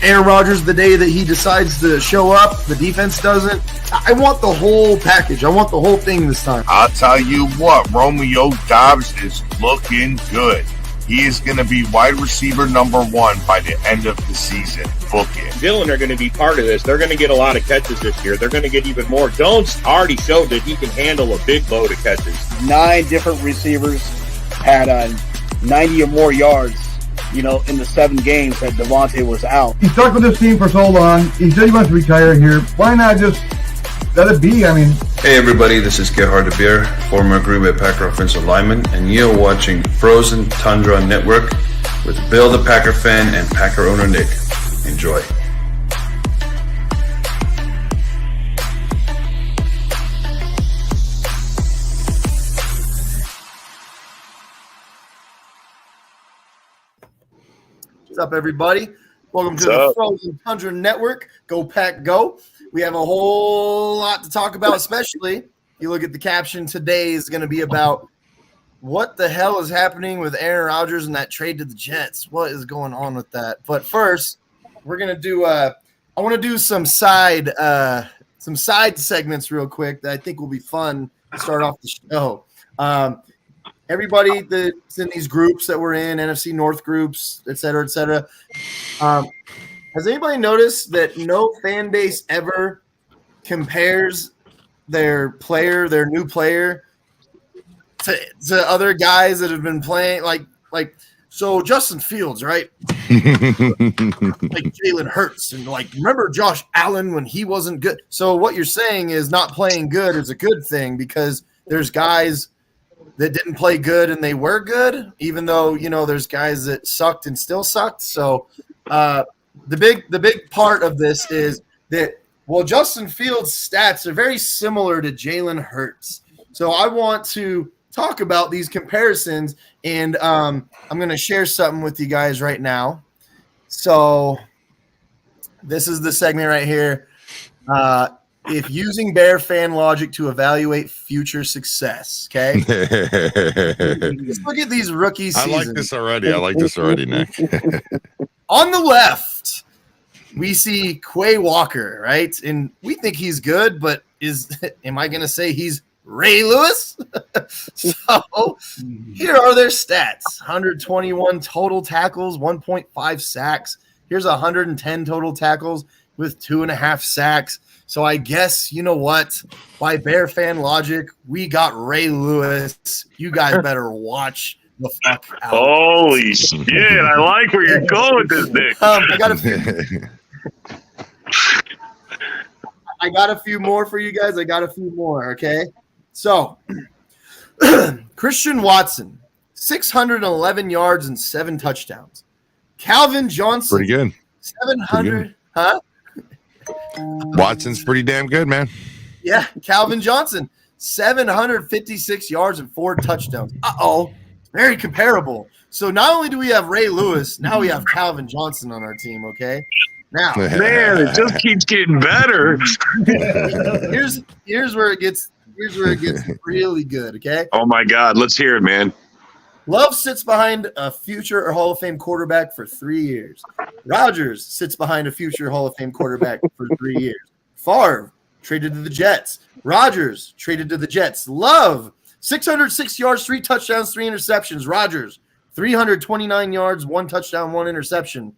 Aaron Rodgers, the day that he decides to show up, the defense doesn't. I want the whole package. I want the whole thing this time. I'll tell you what, Romeo Doubs is looking good. He is going to be wide receiver number 1 by the end of the season. Book it. Dillon are going to be part of this. They're going to get a lot of catches this year. They're going to get even more. Jones already showed that he can handle a big load of catches. 9 different receivers had 90 or more yards, in the 7 games that Devontae was out. He stuck with this team for so long. He said he wants to retire here. Why not just let it be? I mean... Hey everybody, this is Gerhard de Beer, former Green Bay Packer offensive lineman, and you're watching Frozen Tundra Network with Bill the Packer fan and Packer owner Nick. Enjoy. What's up, everybody? Welcome to the Frozen Tundra Network. Go Pack Go. We have a whole lot to talk about, especially if you look at the caption today is going to be about what the hell is happening with Aaron Rodgers and that trade to the Jets. What is going on with that? But first, we're going to do I want to do some side segments real quick that I think will be fun to start off the show. Everybody that's in these groups that we're in, NFC North groups, et cetera, et cetera. Has anybody noticed that no fan base ever compares their new player, to other guys that have been playing? Like so Justin Fields, right? Like Jalen Hurts, and remember Josh Allen when he wasn't good. So what you're saying is not playing good is a good thing because there's guys that didn't play good and they were good, even though there's guys that sucked and still sucked. So the big part of this is that Justin Fields' stats are very similar to Jalen Hurts. So I want to talk about these comparisons, and I'm going to share something with you guys right now. So this is the segment right here. If using Bear fan logic to evaluate future success, okay? Let's look at these rookie seasons. I like this already, Nick. On the left, we see Quay Walker, right? And we think he's good, but am I going to say he's Ray Lewis? So here are their stats. 121 total tackles, 1.5 sacks. Here's 110 total tackles with 2.5 sacks. So I guess, you know what? By Bear fan logic, we got Ray Lewis. You guys better watch the fuck out. Holy shit. I like where you're going with this, Nick. I got a few more for you guys. Okay? So, Christian Watson, 611 yards and 7 touchdowns. Calvin Johnson. Pretty good. 700. Huh? Watson's pretty damn good, man. Yeah, Calvin Johnson, 756 yards and 4 touchdowns. Very comparable. So not only do we have Ray Lewis, now we have Calvin Johnson on our team, okay? Now, man, it just keeps getting better. here's where it gets really good, okay? Oh my God, let's hear it, man. Love sits behind a future or Hall of Fame quarterback for 3 years. Rodgers sits behind a future Hall of Fame quarterback for 3 years. Favre traded to the Jets. Rodgers traded to the Jets. Love, 606 yards, 3 touchdowns, 3 interceptions. Rodgers, 329 yards, 1 touchdown, 1 interception.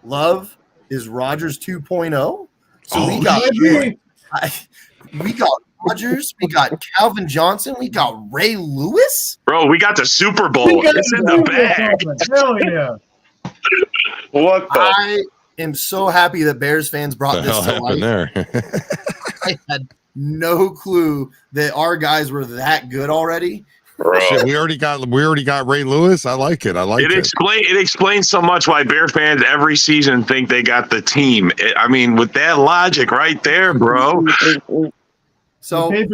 Love is Rodgers 2.0. So we got Rodgers, we got Calvin Johnson, we got Ray Lewis. Bro, we got the Super Bowl. It's in the bag. Hell yeah. What the? I am so happy that Bears fans brought this to life. There? I had no clue that our guys were that good already. Bro. Shit, we already got Ray Lewis. I like it. It explains so much why Bear fans every season think they got the team. I mean, with that logic right there, bro. So he has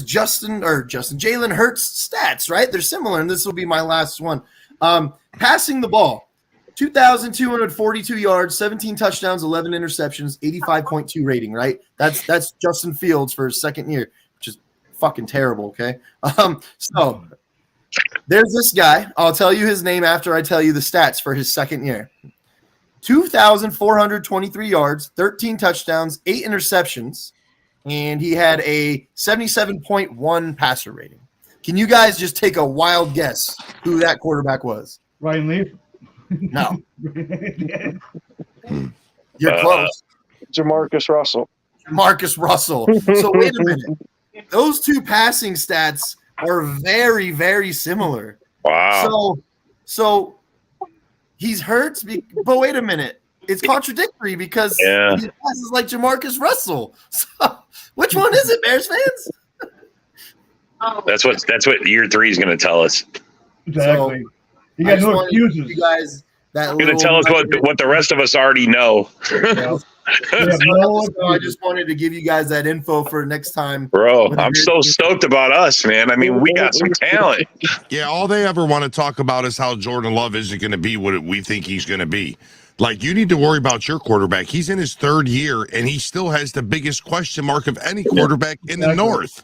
Jalen Hurts stats, right? They're similar, and this will be my last one. Passing the ball, 2,242 yards, 17 touchdowns, 11 interceptions, 85.2 rating, right? That's Justin Fields for his second year, which is fucking terrible, okay? So there's this guy. I'll tell you his name after I tell you the stats for his second year. 2,423 yards, 13 touchdowns, 8 interceptions, and he had a 77.1 passer rating. Can you guys just take a wild guess who that quarterback was? Ryan Leaf. No. You're close. Jamarcus Russell. Marcus Russell. So wait a minute. Those two passing stats are very, very similar. Wow. So he's hurt, but wait a minute. It's contradictory because he passes like Jamarcus Russell. So which one is it, Bears fans? That's what year 3 is going to tell us. Exactly. So, you got no excuses. You guys, Going to tell us what the rest of us already know. Yeah. So I just wanted to give you guys that info for next time. Bro, I'm so stoked about us, man. I mean, we got some talent. Yeah, all they ever want to talk about is how Jordan Love isn't going to be what we think he's going to be. Like, you need to worry about your quarterback. He's in his 3rd year, and he still has the biggest question mark of any quarterback in the North.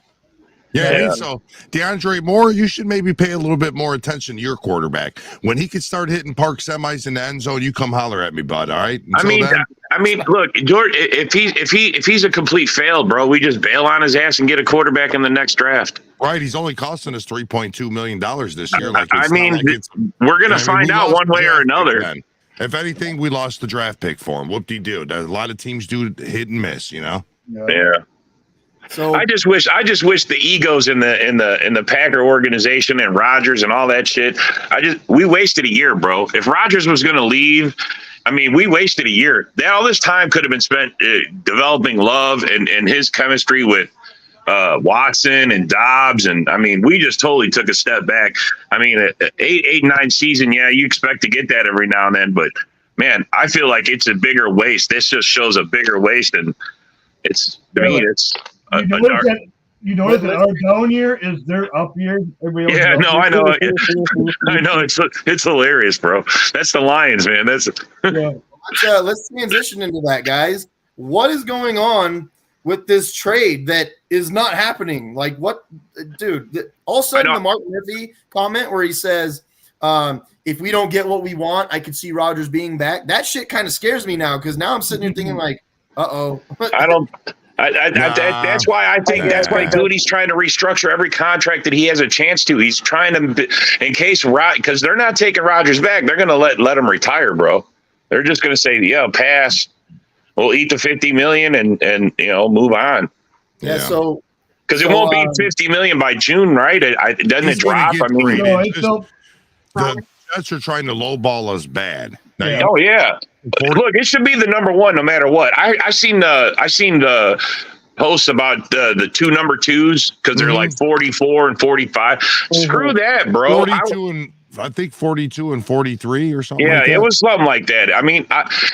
Yeah, I mean, so DeAndre Moore, you should maybe pay a little bit more attention to your quarterback. When he could start hitting park semis in the end zone, you come holler at me, bud. All right. I mean, look, George. If he's a complete fail, bro, we just bail on his ass and get a quarterback in the next draft. Right. He's only costing us $3.2 million this year. We're gonna find out one way or another. If anything, we lost the draft pick for him. Whoop-de-doo. A lot of teams do hit and miss, you know. Yeah. So I just wish the egos in the Packer organization and Rodgers and all that shit. We wasted a year, bro. If Rodgers was going to leave, I mean, we wasted a year. All this time could have been spent developing Love and his chemistry with Watson and Dobbs, and I mean, we just totally took a step back. I mean, 8-9 season, yeah, you expect to get that every now and then, but man, I feel like it's a bigger waste. This just shows a bigger waste, and it's it's. You notice that our down year is their up year. Yeah, no, I know. I know. It's hilarious, bro. That's the Lions, man. That's let's transition into that, guys. What is going on with this trade that is not happening? Like, what, dude? All of a sudden, the Mark Murphy comment where he says, "If we don't get what we want, I could see Rodgers being back." That shit kind of scares me now because now I'm sitting here thinking like, I don't. That's why I think Goody's trying to restructure every contract that he has a chance to. He's trying to, in case because they're not taking Rodgers back, they're going to let him retire, bro. They're just going to say, yeah, pass. We'll eat the $50 million and move on. Yeah. So because it won't be $50 million by June, right? Doesn't it drop? I mean, the Jets are trying to lowball us bad. Oh yeah. Look, it should be the number one no matter what. I seen the posts about the two number 2s because they're like 44 and 45. Screw that, bro. 42 and 43 or something. Yeah, like that. It was something like that. I mean,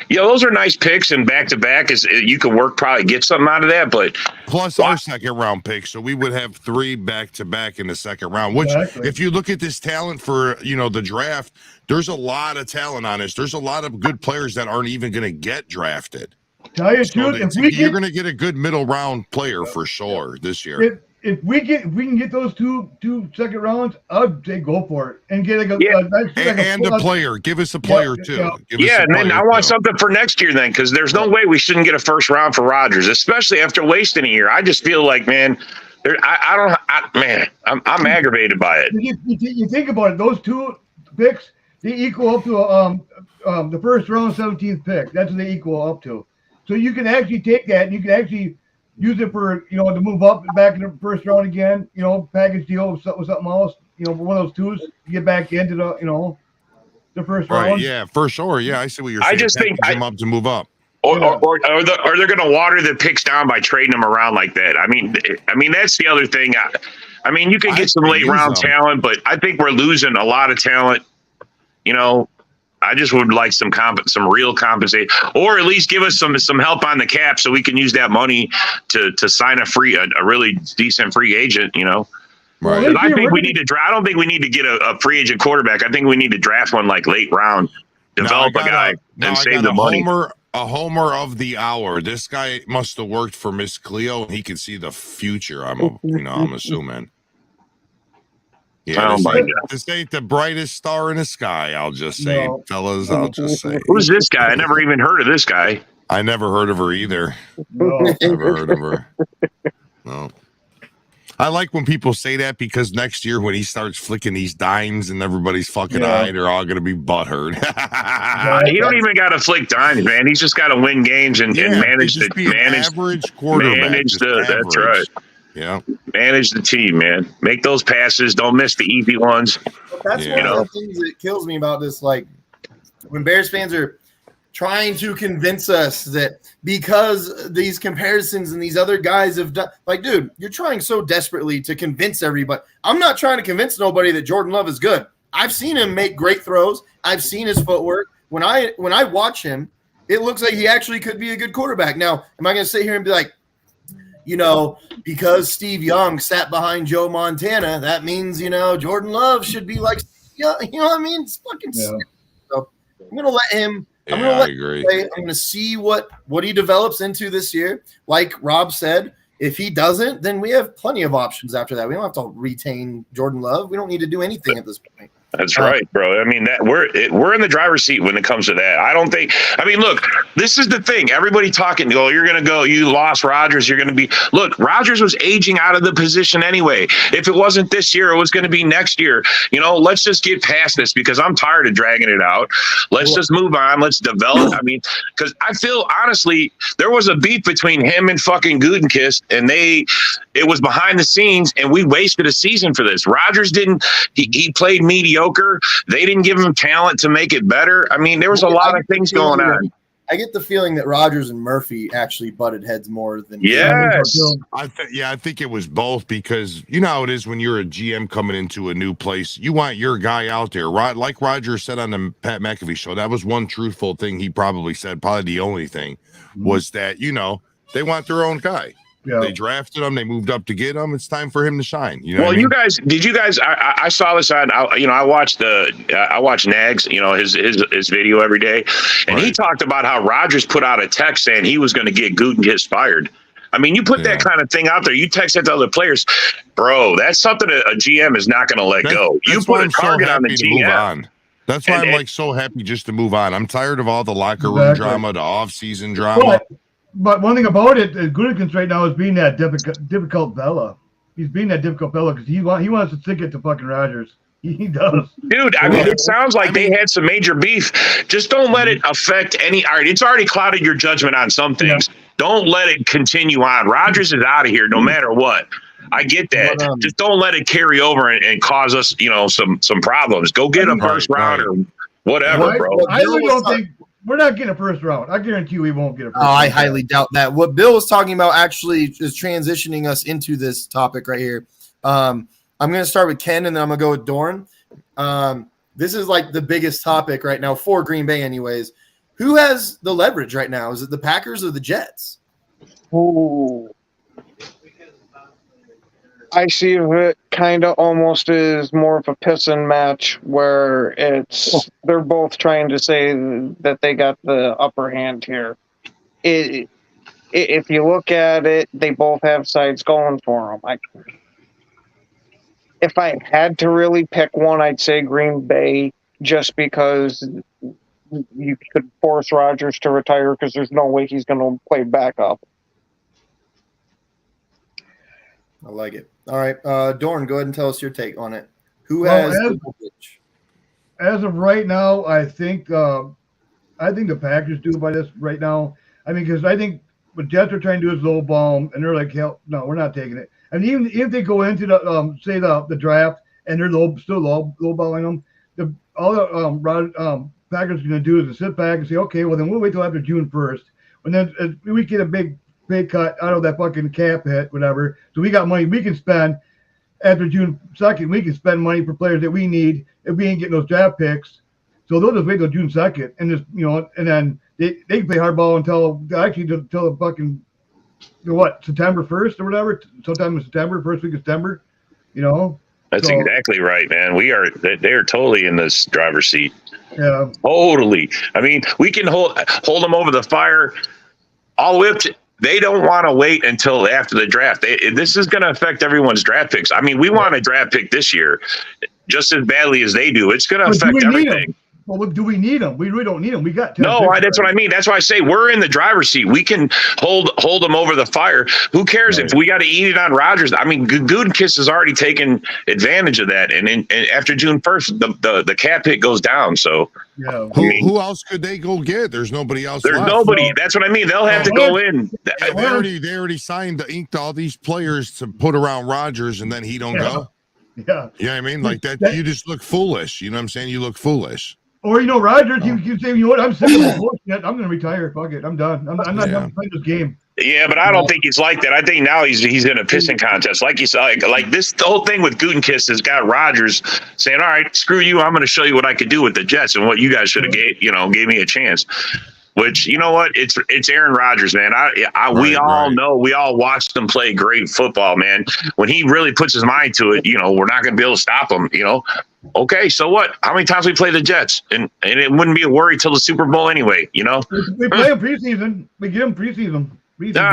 those are nice picks, and back to back is you can probably get something out of that. But plus our second round pick, so we would have 3 back to back in the second round. Which, if you look at this talent for the draft, there's a lot of talent on this. There's a lot of good players that aren't even going to get drafted. Tell you the truth, you're going to get a good middle round player for sure this year. If we can get those two second rounds, I'd say go for it and get a player. Give us a player too. And then I want something for next year then, because there's no way we shouldn't get a first round for Rodgers, especially after wasting a year. I just feel like, man, I'm aggravated by it. You think about it; those 2 picks they equal up to the first round 17th pick. That's what they equal up to. So you can actually take that and you can actually use it for, to move up back in the first round again, package deal with something else, one of those 2s, get back into the first round. Right, yeah, for sure. Yeah, I see what you're saying. I just think them up to move up. Or they're going to water the picks down by trading them around like that. I mean, that's the other thing. I mean, you can get some late round talent, but I think we're losing a lot of talent. I just would like some real compensation, or at least give us some help on the cap so we can use that money to sign a really decent free agent. Right. I think we need to draft. I don't think we need to get a free agent quarterback. I think we need to draft one like late round, develop a guy, and save the money. A homer of the hour. This guy must have worked for Miss Cleo, and he can see the future. I'm assuming. Yeah, Oh my God. this ain't the brightest star in the sky. I'll just say, fellas. I'll just say. Who's this guy? I never even heard of this guy. I never heard of her either. No. Never heard of her. No. I like when people say that because next year when he starts flicking these dimes and everybody's fucking eye, they're all gonna be butthurt. He don't even got to flick dimes, man. He's just got to win games and manage the average quarterback. That's right. Yeah, manage the team, man. Make those passes. Don't miss the easy ones. That's one of the things that kills me about this. Like when Bears fans are trying to convince us that because these comparisons and these other guys have done, like, dude, you're trying so desperately to convince everybody. I'm not trying to convince nobody that Jordan Love is good. I've seen him make great throws. I've seen his footwork. When I watch him, it looks like he actually could be a good quarterback. Now, am I going to sit here and be like, because Steve Young sat behind Joe Montana, that means, Jordan Love should be like, you know what I mean? It's fucking sick. So I'm going to let him. I agree. I'm going to see what he develops into this year. Like Rob said, if he doesn't, then we have plenty of options after that. We don't have to retain Jordan Love. We don't need to do anything at this point. That's right, bro. I mean, that we're in the driver's seat when it comes to that. I don't think. I mean, look, this is the thing. Everybody talking. You're going to go. You lost Rodgers. You're going to be. Look, Rodgers was aging out of the position anyway. If it wasn't this year, it was going to be next year. Let's just get past this because I'm tired of dragging it out. Let's just move on. Let's develop. I mean, because I feel honestly there was a beef between him and fucking Gutekunst, and it was behind the scenes, and we wasted a season for this. Rodgers didn't. He played mediocre. They didn't give him talent to make it better. I mean, there was a lot of things going on. I get the feeling that Rodgers and Murphy actually butted heads more than I think it was both because you know how it is when you're a GM coming into a new place. You want your guy out there, right? Like Rodgers said on the Pat McAfee show. That was one truthful thing he probably said. Probably the only thing was that they want their own guy. Yeah. They drafted him. They moved up to get him. It's time for him to shine. You guys, did you guys? I saw this on. I watched Nags. His video every day, and he talked about how Rodgers put out a text saying he was going to get Gutekunst fired. I mean, you put that kind of thing out there. You text it to other players, bro. That's something a GM is not going to let go. You put a target on the GM. That's why I'm so happy just to move on. I'm tired of all the locker room drama, the off-season drama. But one thing about it, Gutekunst right now is being that difficult fella. He's being that difficult fella because he wants to stick it to fucking Rodgers. He does. Dude, I mean, it sounds like they had some major beef. Just don't let it affect any. All right, it's already clouded your judgment on some things. Yeah. Don't let it continue on. Rodgers is out of here no matter what. I get that. But, just don't let it carry over and cause us, some problems. Go get a first round or whatever, bro. I really don't think. We're not getting a first round. I guarantee you we won't get a first round. I highly doubt that. What Bill was talking about actually is transitioning us into this topic right here. I'm going to start with Ken, and then I'm going to go with Dorn. This is like the biggest topic right now for Green Bay anyways. Who has the leverage right now? Is it the Packers or the Jets? Ooh. I see it kind of almost as more of a pissing match where they're both trying to say that they got the upper hand here. If you look at it, they both have sides going for them. If I had to really pick one, I'd say Green Bay, just because you could force Rodgers to retire because there's no way he's going to play backup. I like it. All right, Dorn, go ahead and tell us your take on it. Who has the leverage? As of right now, I think the Packers do by this right now. I mean, because I think what Jets are trying to do is low ball, and they're like, hell, no, we're not taking it. And even if they go into the draft and they're still low balling them, all the Packers are going to do is to sit back and say, okay, well then we'll wait till after June 1st, and then we get a big pay cut out of that fucking cap hit, whatever. So we got money we can spend after June 2nd. We can spend money for players that we need if we ain't getting those draft picks. So they'll just wait till June 2nd and just and then they can play hardball until the fucking September 1st or whatever. Sometime in September, first week of September. That's exactly right, man. They're totally in this driver's seat. Yeah, totally. I mean, we can hold them over the fire all the way up to. they don't want to wait until after the draft. This is going to affect everyone's draft picks. I mean, we want a draft pick this year just as badly as they do. It's going to affect everything. Well, do we need them? We really don't need them. We got 10 that's what I mean. That's why I say we're in the driver's seat. We can hold them over the fire. Who cares if we got to eat it on Rodgers? I mean, Gutekunst has already taken advantage of that, and after June 1st, the cap hit goes down. So, who else could they go get? There's nobody else. There's nobody. That's what I mean. They'll have to go in. They already signed, inked all these players to put around Rodgers, and then he don't go. Yeah. You know what I mean? Like that, you just look foolish. You know what I'm saying? You look foolish. Or, Rodgers, he keeps saying, you know what, I'm sick of this bullshit. I'm going to retire. Fuck it. I'm done. I'm not done playing this game. Yeah, but I don't think he's like that. I think now he's in a pissing contest. Like you said, like this the whole thing with Gutekunst has got Rodgers saying, all right, screw you. I'm going to show you what I could do with the Jets and what you guys should have gave me a chance. Which, you know what? It's Aaron Rodgers, man. We all know. We all watched him play great football, man. When he really puts his mind to it, we're not going to be able to stop him, Okay, so what? How many times we play the Jets? And it wouldn't be a worry till the Super Bowl anyway, We play him preseason. We give him preseason.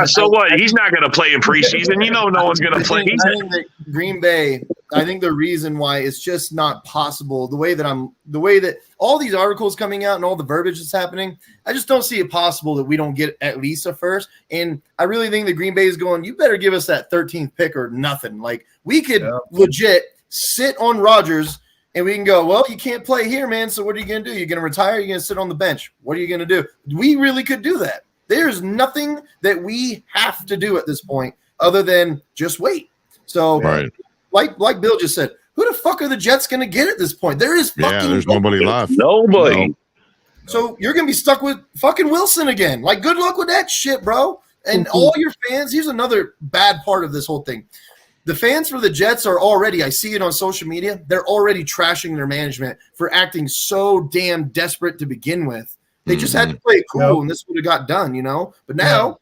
So what? He's not going to play in preseason. No one's going to play. I think that Green Bay, I think the reason why it's just not possible, the way that all these articles coming out and all the verbiage that's happening, I just don't see it possible that we don't get at least a first. And I really think that Green Bay is going, you better give us that 13th pick or nothing. Like, we could legit sit on Rodgers and we can go, well, you can't play here, man. So what are you going to do? You're going to retire? You're going to sit on the bench? What are you going to do? We really could do that. There's nothing that we have to do at this point other than just wait. So, like Bill just said, who the fuck are the Jets going to get at this point? There is fucking there's nobody left. Nobody. So you're going to be stuck with fucking Wilson again. Like, good luck with that shit, bro. And all your fans, here's another bad part of this whole thing. The fans for the Jets are already, I see it on social media, they're already trashing their management for acting so damn desperate to begin with. They just had to play it cool, and this would have got done, But now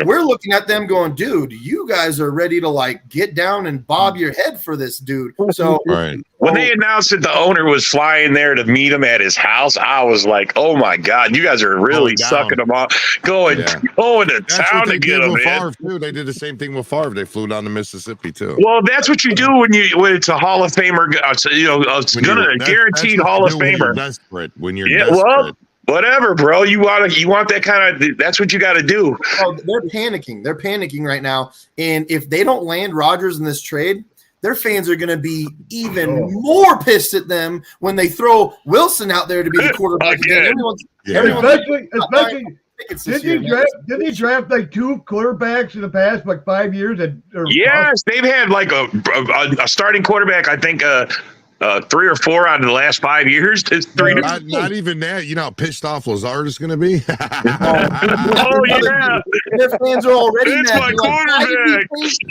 we're looking at them going, dude, you guys are ready to, get down and bob your head for this dude. So when they announced that the owner was flying there to meet him at his house, I was like, oh, my God, you guys are really sucking them off, going to town to get him, man. Favre, too. They did the same thing with Favre. They flew down to Mississippi, too. Well, that's what you do when it's a Hall of Famer, a guaranteed Hall of Famer. When you're desperate. Whatever, bro. You want that kind of. That's what you got to do. Oh, they're panicking. They're panicking right now. And if they don't land Rodgers in this trade, their fans are going to be even more pissed at them when they throw Wilson out there to be the quarterback again. Especially. Didn't he draft like 2 quarterbacks in the past 5 years? Yes, they've had a starting quarterback. I think 3 or 4 out of the last 5 years. Not even that. You know how pissed off Lazard is going to be? Oh, yeah. Their fans are already mad. My quarterback.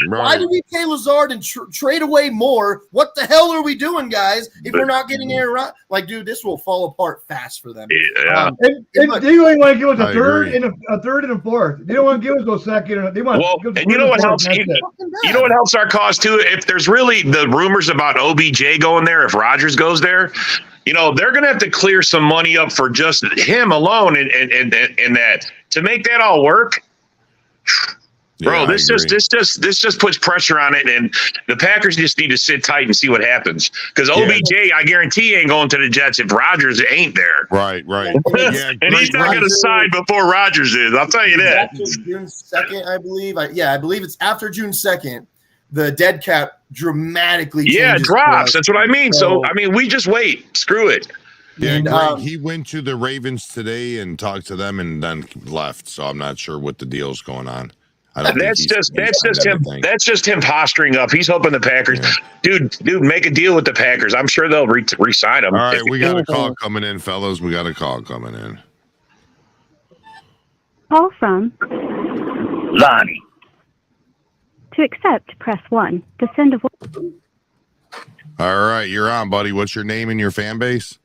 Why did we pay Lazard and trade away more? What the hell are we doing, guys, if we're not getting Aaron Rodgers? Dude, this will fall apart fast for them. Yeah. And they only want to give us a third and a fourth. They don't want to give us a second. They want and you know what helps? You know what helps our cause, too? If there's really the rumors about OBJ going there, if Rodgers goes there, they're going to have to clear some money up for just him alone, and that to make that all work, bro. This just puts pressure on it, and the Packers just need to sit tight and see what happens. Because OBJ, I guarantee, ain't going to the Jets if Rodgers ain't there. Right. And he's not going to sign before Rodgers is. I'll tell you that. After June 2nd, I believe. I believe it's after June 2nd. The dead cap dramatically changes. Drops. That's what I mean. So we just wait. Screw it. Yeah, and he went to the Ravens today and talked to them and then left. So I'm not sure what the deal's going on. That's just him. That's just him posturing up. He's hoping the Packers, dude, make a deal with the Packers. I'm sure they'll re-sign him. All right, we got a call coming in, fellas. We got a call coming in. Call from Lonnie. To accept, press 1. To send a voice. All right, you're on, buddy. What's your name and your fan base?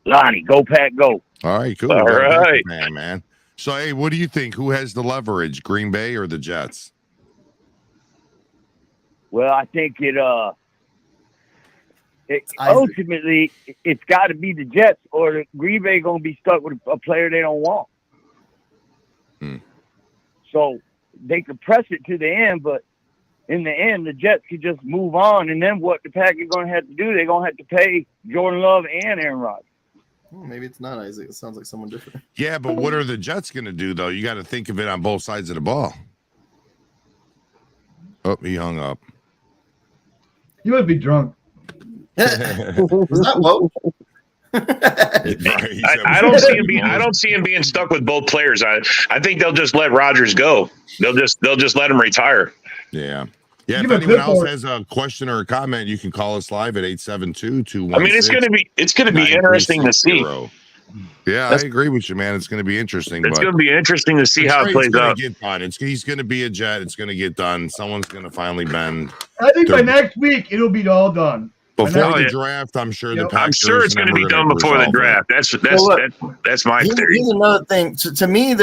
Lonnie, go Pack, go. All right, cool. All right, man. So, hey, what do you think? Who has the leverage, Green Bay or the Jets? Well, I think ultimately it's got to be the Jets, or the Green Bay going to be stuck with a player they don't want. So they could press it to the end, but in the end, the Jets could just move on. And then what the Packers going to have to do, they're going to have to pay Jordan Love and Aaron Rodgers. Well, maybe it's not Isaac. It sounds like someone different. Yeah, but what are the Jets going to do, though? You got to think of it on both sides of the ball. Oh, he hung up. You must be drunk. Was that low? I don't see him being stuck with both players. I think they'll just let Rodgers go. They'll just let him retire. Yeah. Yeah, if anyone else has a question or a comment, you can call us live at 872-216. I mean, it's gonna be interesting to see. Yeah, I agree with you, man. It's going to be interesting. It's going to be interesting to see how it plays out. He's going to be a Jet. It's going to get done. Someone's going to finally bend. I think by next week it'll be all done. Before the draft, I'm sure the Packers. I'm sure it's going to be done before the draft. That's my theory. Here's another thing. To me,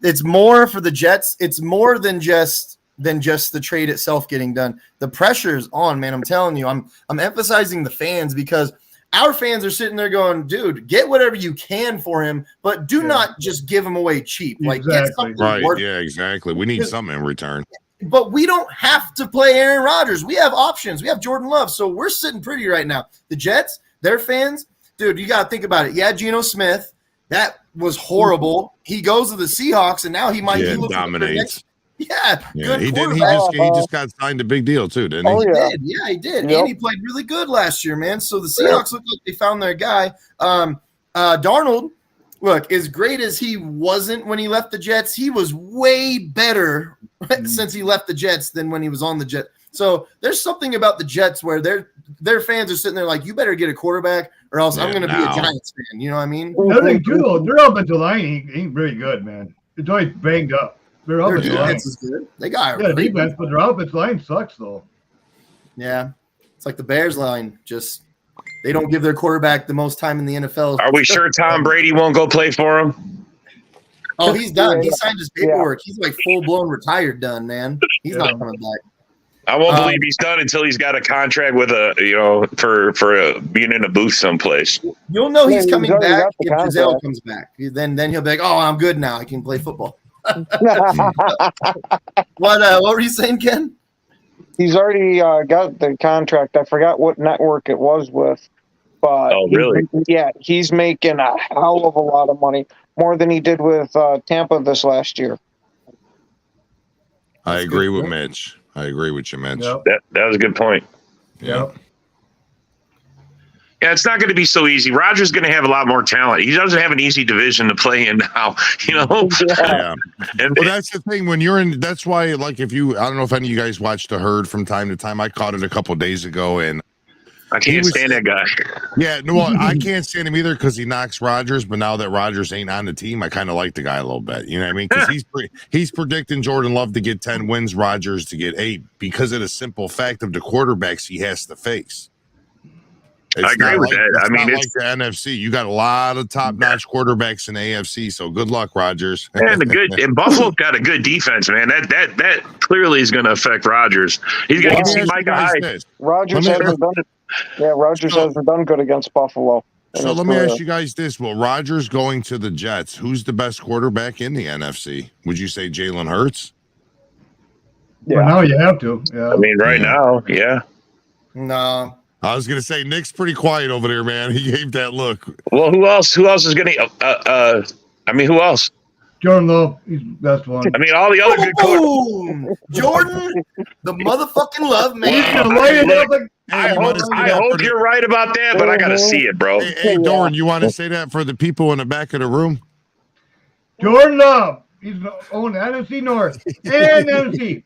it's more for the Jets. It's more than just the trade itself getting done. The pressure's on, man. I'm telling you. I'm emphasizing the fans because our fans are sitting there going, dude, get whatever you can for him, but do not just give him away cheap. Like, get something worth it. Yeah, exactly. We need something in return. But we don't have to play Aaron Rodgers. We have options. We have Jordan Love. So we're sitting pretty right now. The Jets, their fans, dude, you got to think about it. Yeah, Geno Smith, that was horrible. He goes to the Seahawks, and now he might he dominates. Good he did. He just got signed a big deal too, didn't he? He did. Yep. And he played really good last year, man. So the Seahawks look like they found their guy. Darnold, look, as great as he wasn't when he left the Jets, he was way better since he left the Jets than when he was on the Jets. So there's something about the Jets where their fans are sitting there like, you better get a quarterback or else I'm going to be a Giants fan. You know what I mean? I think too, though, their offensive line ain't very good, man. It's always banged up. Their defense is good. They got a defense, but their offensive line sucks, though. Yeah. It's like the Bears line. Just they don't give their quarterback the most time in the NFL. Are we sure Tom Brady won't go play for him? Oh, he's done. He signed his paperwork. He's like full-blown retired done, man. He's not coming back. I won't believe he's done until he's got a contract with for being in a booth someplace. You'll know he's coming back if Giselle comes back. Then he'll be like, oh, I'm good now. I can play football. What were you saying, Ken? He's already got the contract. I forgot what network it was with. But really? He's making a hell of a lot of money, more than he did with Tampa this last year. I agree with Mitch. I agree with you, Mitch. Yep. That was a good point. Yep. Yeah, it's not going to be so easy. Rodgers is going to have a lot more talent. He doesn't have an easy division to play in now, Yeah. Well, that's the thing when you're in. That's why, like, I don't know if any of you guys watch The Herd from time to time. I caught it a couple days ago, and I can't stand that guy. Yeah, no, I can't stand him either because he knocks Rodgers. But now that Rodgers ain't on the team, I kind of like the guy a little bit. You know what I mean? Because he's predicting Jordan Love to get 10 wins, Rodgers to get 8 because of the simple fact of the quarterbacks he has to face. I agree with that. I mean, it's like the NFC. You got a lot of top-notch quarterbacks in the AFC. So good luck, Rodgers. And Buffalo's got a good defense, man. That clearly is going to affect Rodgers. He's going to see Micah Hyde. Rodgers hasn't done it. Yeah, Rodgers hasn't done good against Buffalo. So let me ask you guys this: Well, Rodgers going to the Jets, who's the best quarterback in the NFC? Would you say Jalen Hurts? Yeah, well, now you have to. Yeah. I mean, right now, yeah. No. I was going to say, Nick's pretty quiet over there, man. He gave that look. Well, who else is going to who else? Jordan Love, he's the best one. I mean, all the other good coaches. Jordan, the motherfucking Love, man. I hope you're right about that, but I got to see it, bro. Hey, Doran, you want to say that for the people in the back of the room? Jordan Love, he's on the NFC North and NFC.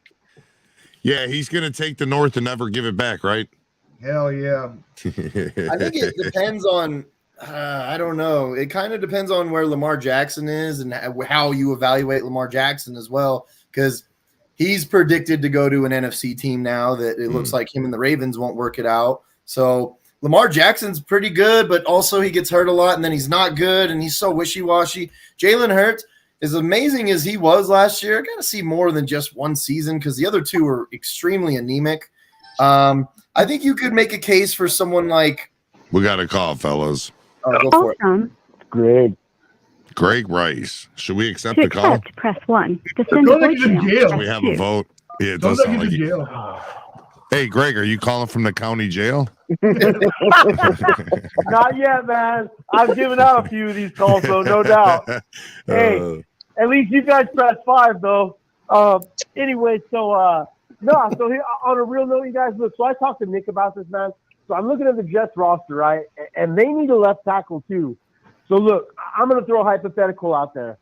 Yeah, he's going to take the North and never give it back, right? Hell yeah. I think it depends on, I don't know. It kind of depends on where Lamar Jackson is and how you evaluate Lamar Jackson as well. Because he's predicted to go to an NFC team now that it looks like him and the Ravens won't work it out. So Lamar Jackson's pretty good, but also he gets hurt a lot and then he's not good and he's so wishy-washy. Jalen Hurts, as amazing as he was last year, I got to see more than just one season because the other two were extremely anemic. I think you could make a case for someone like. We got a call, fellas. Go for it. Greg. Greg Rice. Should we accept To the call? accept, press 1. To send a Sounds like he's in voicemail, jail. press We have 2. a vote. Yeah, it Sounds does like sound he's like in it. jail. Hey, Greg, are you calling from the county jail? Not yet, man. I've given out a few of these calls, though, no doubt. Hey, at least you guys pressed 5, though. Anyway, so here, on a real note, you guys, look, so I talked to Nick about this, man. So I'm looking at the Jets roster, right? And they need a left tackle, too. So, look, I'm going to throw a hypothetical out there.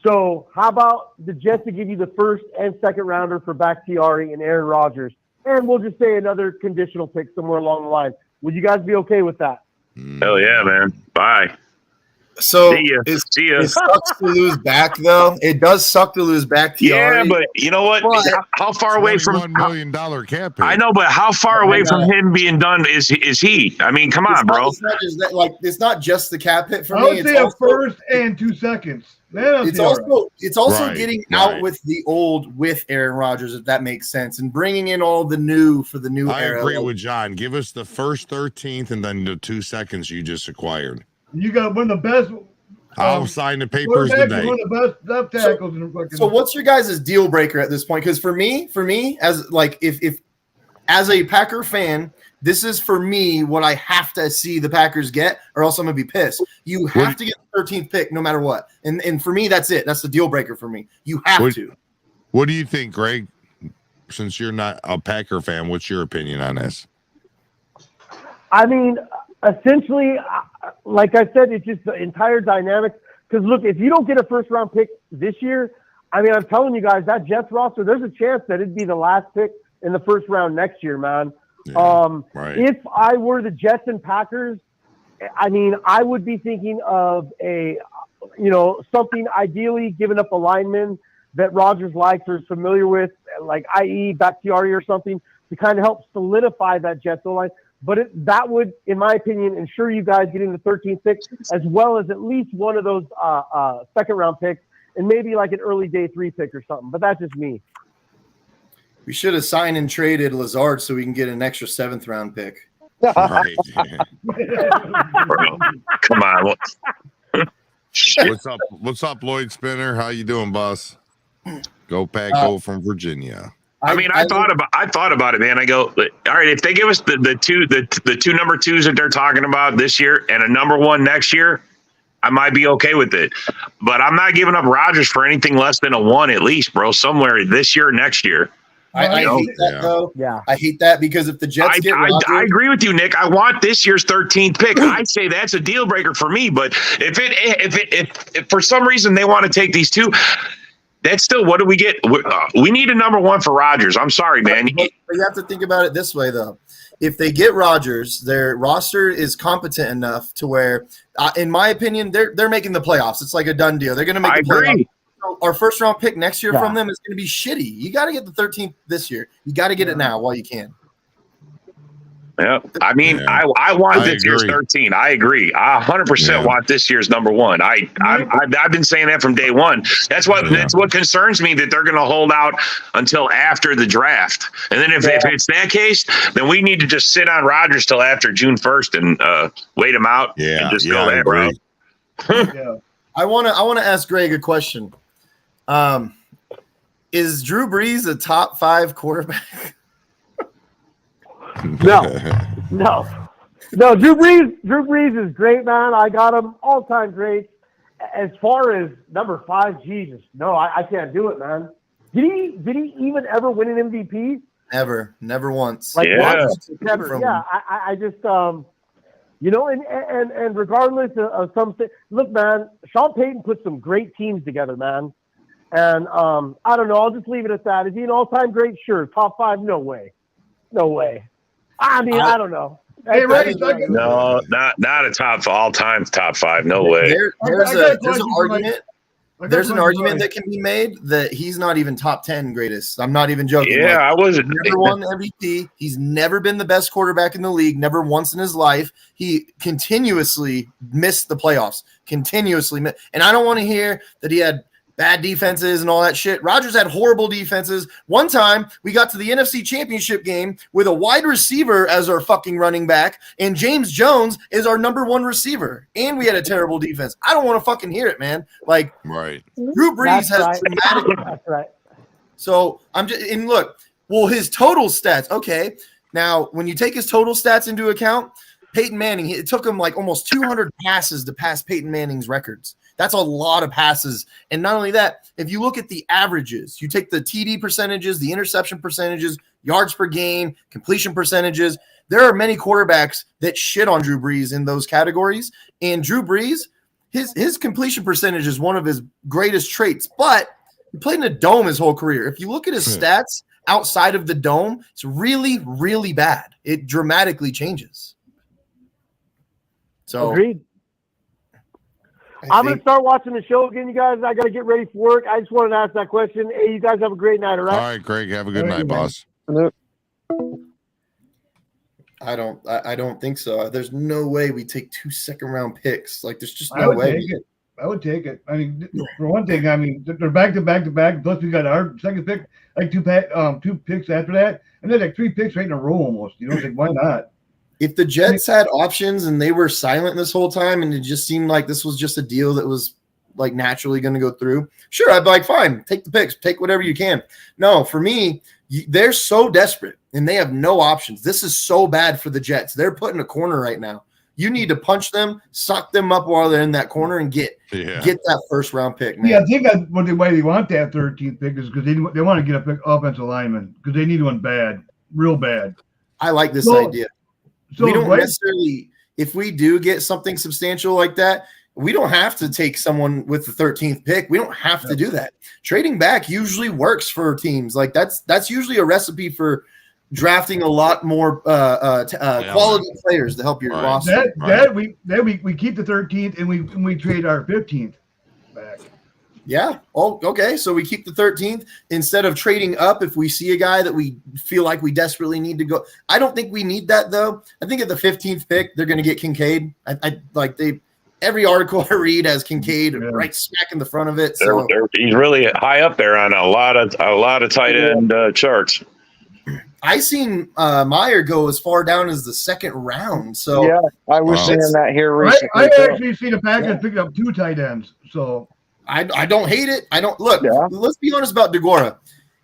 So how about the Jets to give you the first and second rounder for Bakhtiari and Aaron Rodgers? And we'll just say another conditional pick somewhere along the line. Would you guys be okay with that? Hell yeah, man. Bye. So See ya. it sucks to lose back, though. It does suck to lose back. Yeah, but you know what? But how far away from $1 million cap hit. I know, but how far away from him being done is he? I mean, come on, bro. It's not just that, like, it's not just the cap hit for I me. would say a first and 2 seconds. It's also getting out with the old with Aaron Rodgers, if that makes sense, and bringing in all the new for the new era. I agree with John. Give us the first 13th and then the 2 seconds you just acquired. You got one of the best. I'll sign the papers today. One of the best left tackles in the fucking. So what's your guys' deal breaker at this point? Because for me, as like if as a Packer fan, this is for me what I have to see the Packers get, or else I'm gonna be pissed. You have to get the 13th pick no matter what, and for me that's it. That's the deal breaker for me. You have to. What do you think, Greg? Since you're not a Packer fan, what's your opinion on this? I mean, essentially, like I said, it's just the entire dynamic. Because look, if you don't get a first-round pick this year, I mean, I'm telling you guys, that Jets roster, there's a chance that it'd be the last pick in the first round next year, man. Yeah, right. If I were the Jets and Packers, I mean, I would be thinking of something ideally giving up a lineman that Rodgers likes or is familiar with, like i.e. Bakhtiari or something, to kind of help solidify that Jets line. But that would, in my opinion, ensure you guys getting the 13th pick, as well as at least one of those second-round picks, and maybe like an early day 3 pick or something. But that's just me. We should have signed and traded Lazard so we can get an extra 7th round pick. Right. Bro, come on. What's up, Lloyd Spinner? How you doing, boss? Go Pack, go from Virginia. I mean, I thought about it, man. I go, all right, if they give us the two number 2s that they're talking about this year and a number 1 next year, I might be okay with it. But I'm not giving up Rodgers for anything less than a 1 at least, bro, somewhere this year or next year. I hate that, though. Yeah. I hate that because if the Jets get Rodgers, I agree with you, Nick. I want this year's 13th pick. I'd say that's a deal breaker for me. But if for some reason they want to take these 2, that's still, what do we get? We need a number 1 for Rodgers. I'm sorry, man. But you have to think about it this way, though. If they get Rodgers, their roster is competent enough to where, in my opinion, they're making the playoffs. It's like a done deal. They're going to make the playoffs. So our first round pick next year from them is going to be shitty. You got to get the 13th this year. You got to get it now while you can. Yeah, I mean, I want this year's 13. I agree. I 100% want this year's number 1. I've been saying that from day one. That's what concerns me, that they're going to hold out until after the draft. And then if it's that case, then we need to just sit on Rodgers till after June 1st and wait him out. And just go that route. I want to ask Greg a question. Is Drew Brees a top 5 quarterback? No. Drew Brees is great, man. I got him all-time great. As far as number 5, Jesus, no, I can't do it, man. Did he even ever win an MVP? Never once. Never. Yeah, I just and regardless of something, look, man, Sean Payton put some great teams together, man. And I don't know. I'll just leave it at that. Is he an all-time great? Sure. Top 5? No way. I mean, I don't know. Hey, no, not a all-time top 5. No way. There's an argument. There's an argument that can be made that he's not even top 10 greatest. I'm not even joking. Yeah, I wasn't. Never won the MVP. He's never been the best quarterback in the league. Never once in his life. He continuously missed the playoffs. And I don't want to hear that he had bad defenses and all that shit. Rodgers had horrible defenses. One time we got to the NFC Championship game with a wide receiver as our fucking running back, and James Jones is our number 1 receiver, and we had a terrible defense. I don't want to fucking hear it, man. Like, right. Drew Brees has dramatic. That's right. So I'm just, and look, well, his total stats. Okay, now when you take his total stats into account, Peyton Manning, it took him like almost 200 passes to pass Peyton Manning's records. That's a lot of passes. And not only that, if you look at the averages, you take the TD percentages, the interception percentages, yards per game, completion percentages, there are many quarterbacks that shit on Drew Brees in those categories. And Drew Brees, his completion percentage is one of his greatest traits, but he played in a dome his whole career. If you look at his stats outside of the dome, it's really, really bad. It dramatically changes. So agreed. I'm going to start watching the show again, you guys. I got to get ready for work. I just wanted to ask that question. Hey, you guys have a great night, all right? All right, Greg. Have a good night, boss. I don't think so. There's no way we take 2 second-round picks. Like, there's just no way. I would take it. I mean, for one thing, I mean, they're back to back to back. Plus, we got our second pick, like two picks after that, and then like 3 picks right in a row almost. You know, like why not? If the Jets had options and they were silent this whole time, and it just seemed like this was just a deal that was like naturally going to go through, sure, I'd be like, fine, take the picks, take whatever you can. No, for me, they're so desperate and they have no options. This is so bad for the Jets. They're put in a corner right now. You need to punch them, suck them up while they're in that corner, and get that first round pick, man. Yeah, I think that's why they want that 13th pick is because they want to get an offensive lineman because they need one bad, real bad. I like this idea. So we don't necessarily, if we do get something substantial like that, we don't have to take someone with the 13th pick. We don't have to do that. Trading back usually works for teams. Like that's usually a recipe for drafting a lot more quality players to help your roster. We keep the 13th and we trade our 15th back. Yeah. Oh, okay. So we keep the 13th instead of trading up if we see a guy that we feel like we desperately need to go. I don't think we need that though. I think at the 15th pick they're going to get Kincaid. Every article I read has Kincaid right smack in the front of it. So he's really high up there on a lot of tight end charts. I seen Meyer go as far down as the 2nd round. So yeah, I was seeing that here recently. I actually seen the Packers pick up 2 tight ends. So I don't hate it. I don't look. Yeah. Let's be honest about DeGuara.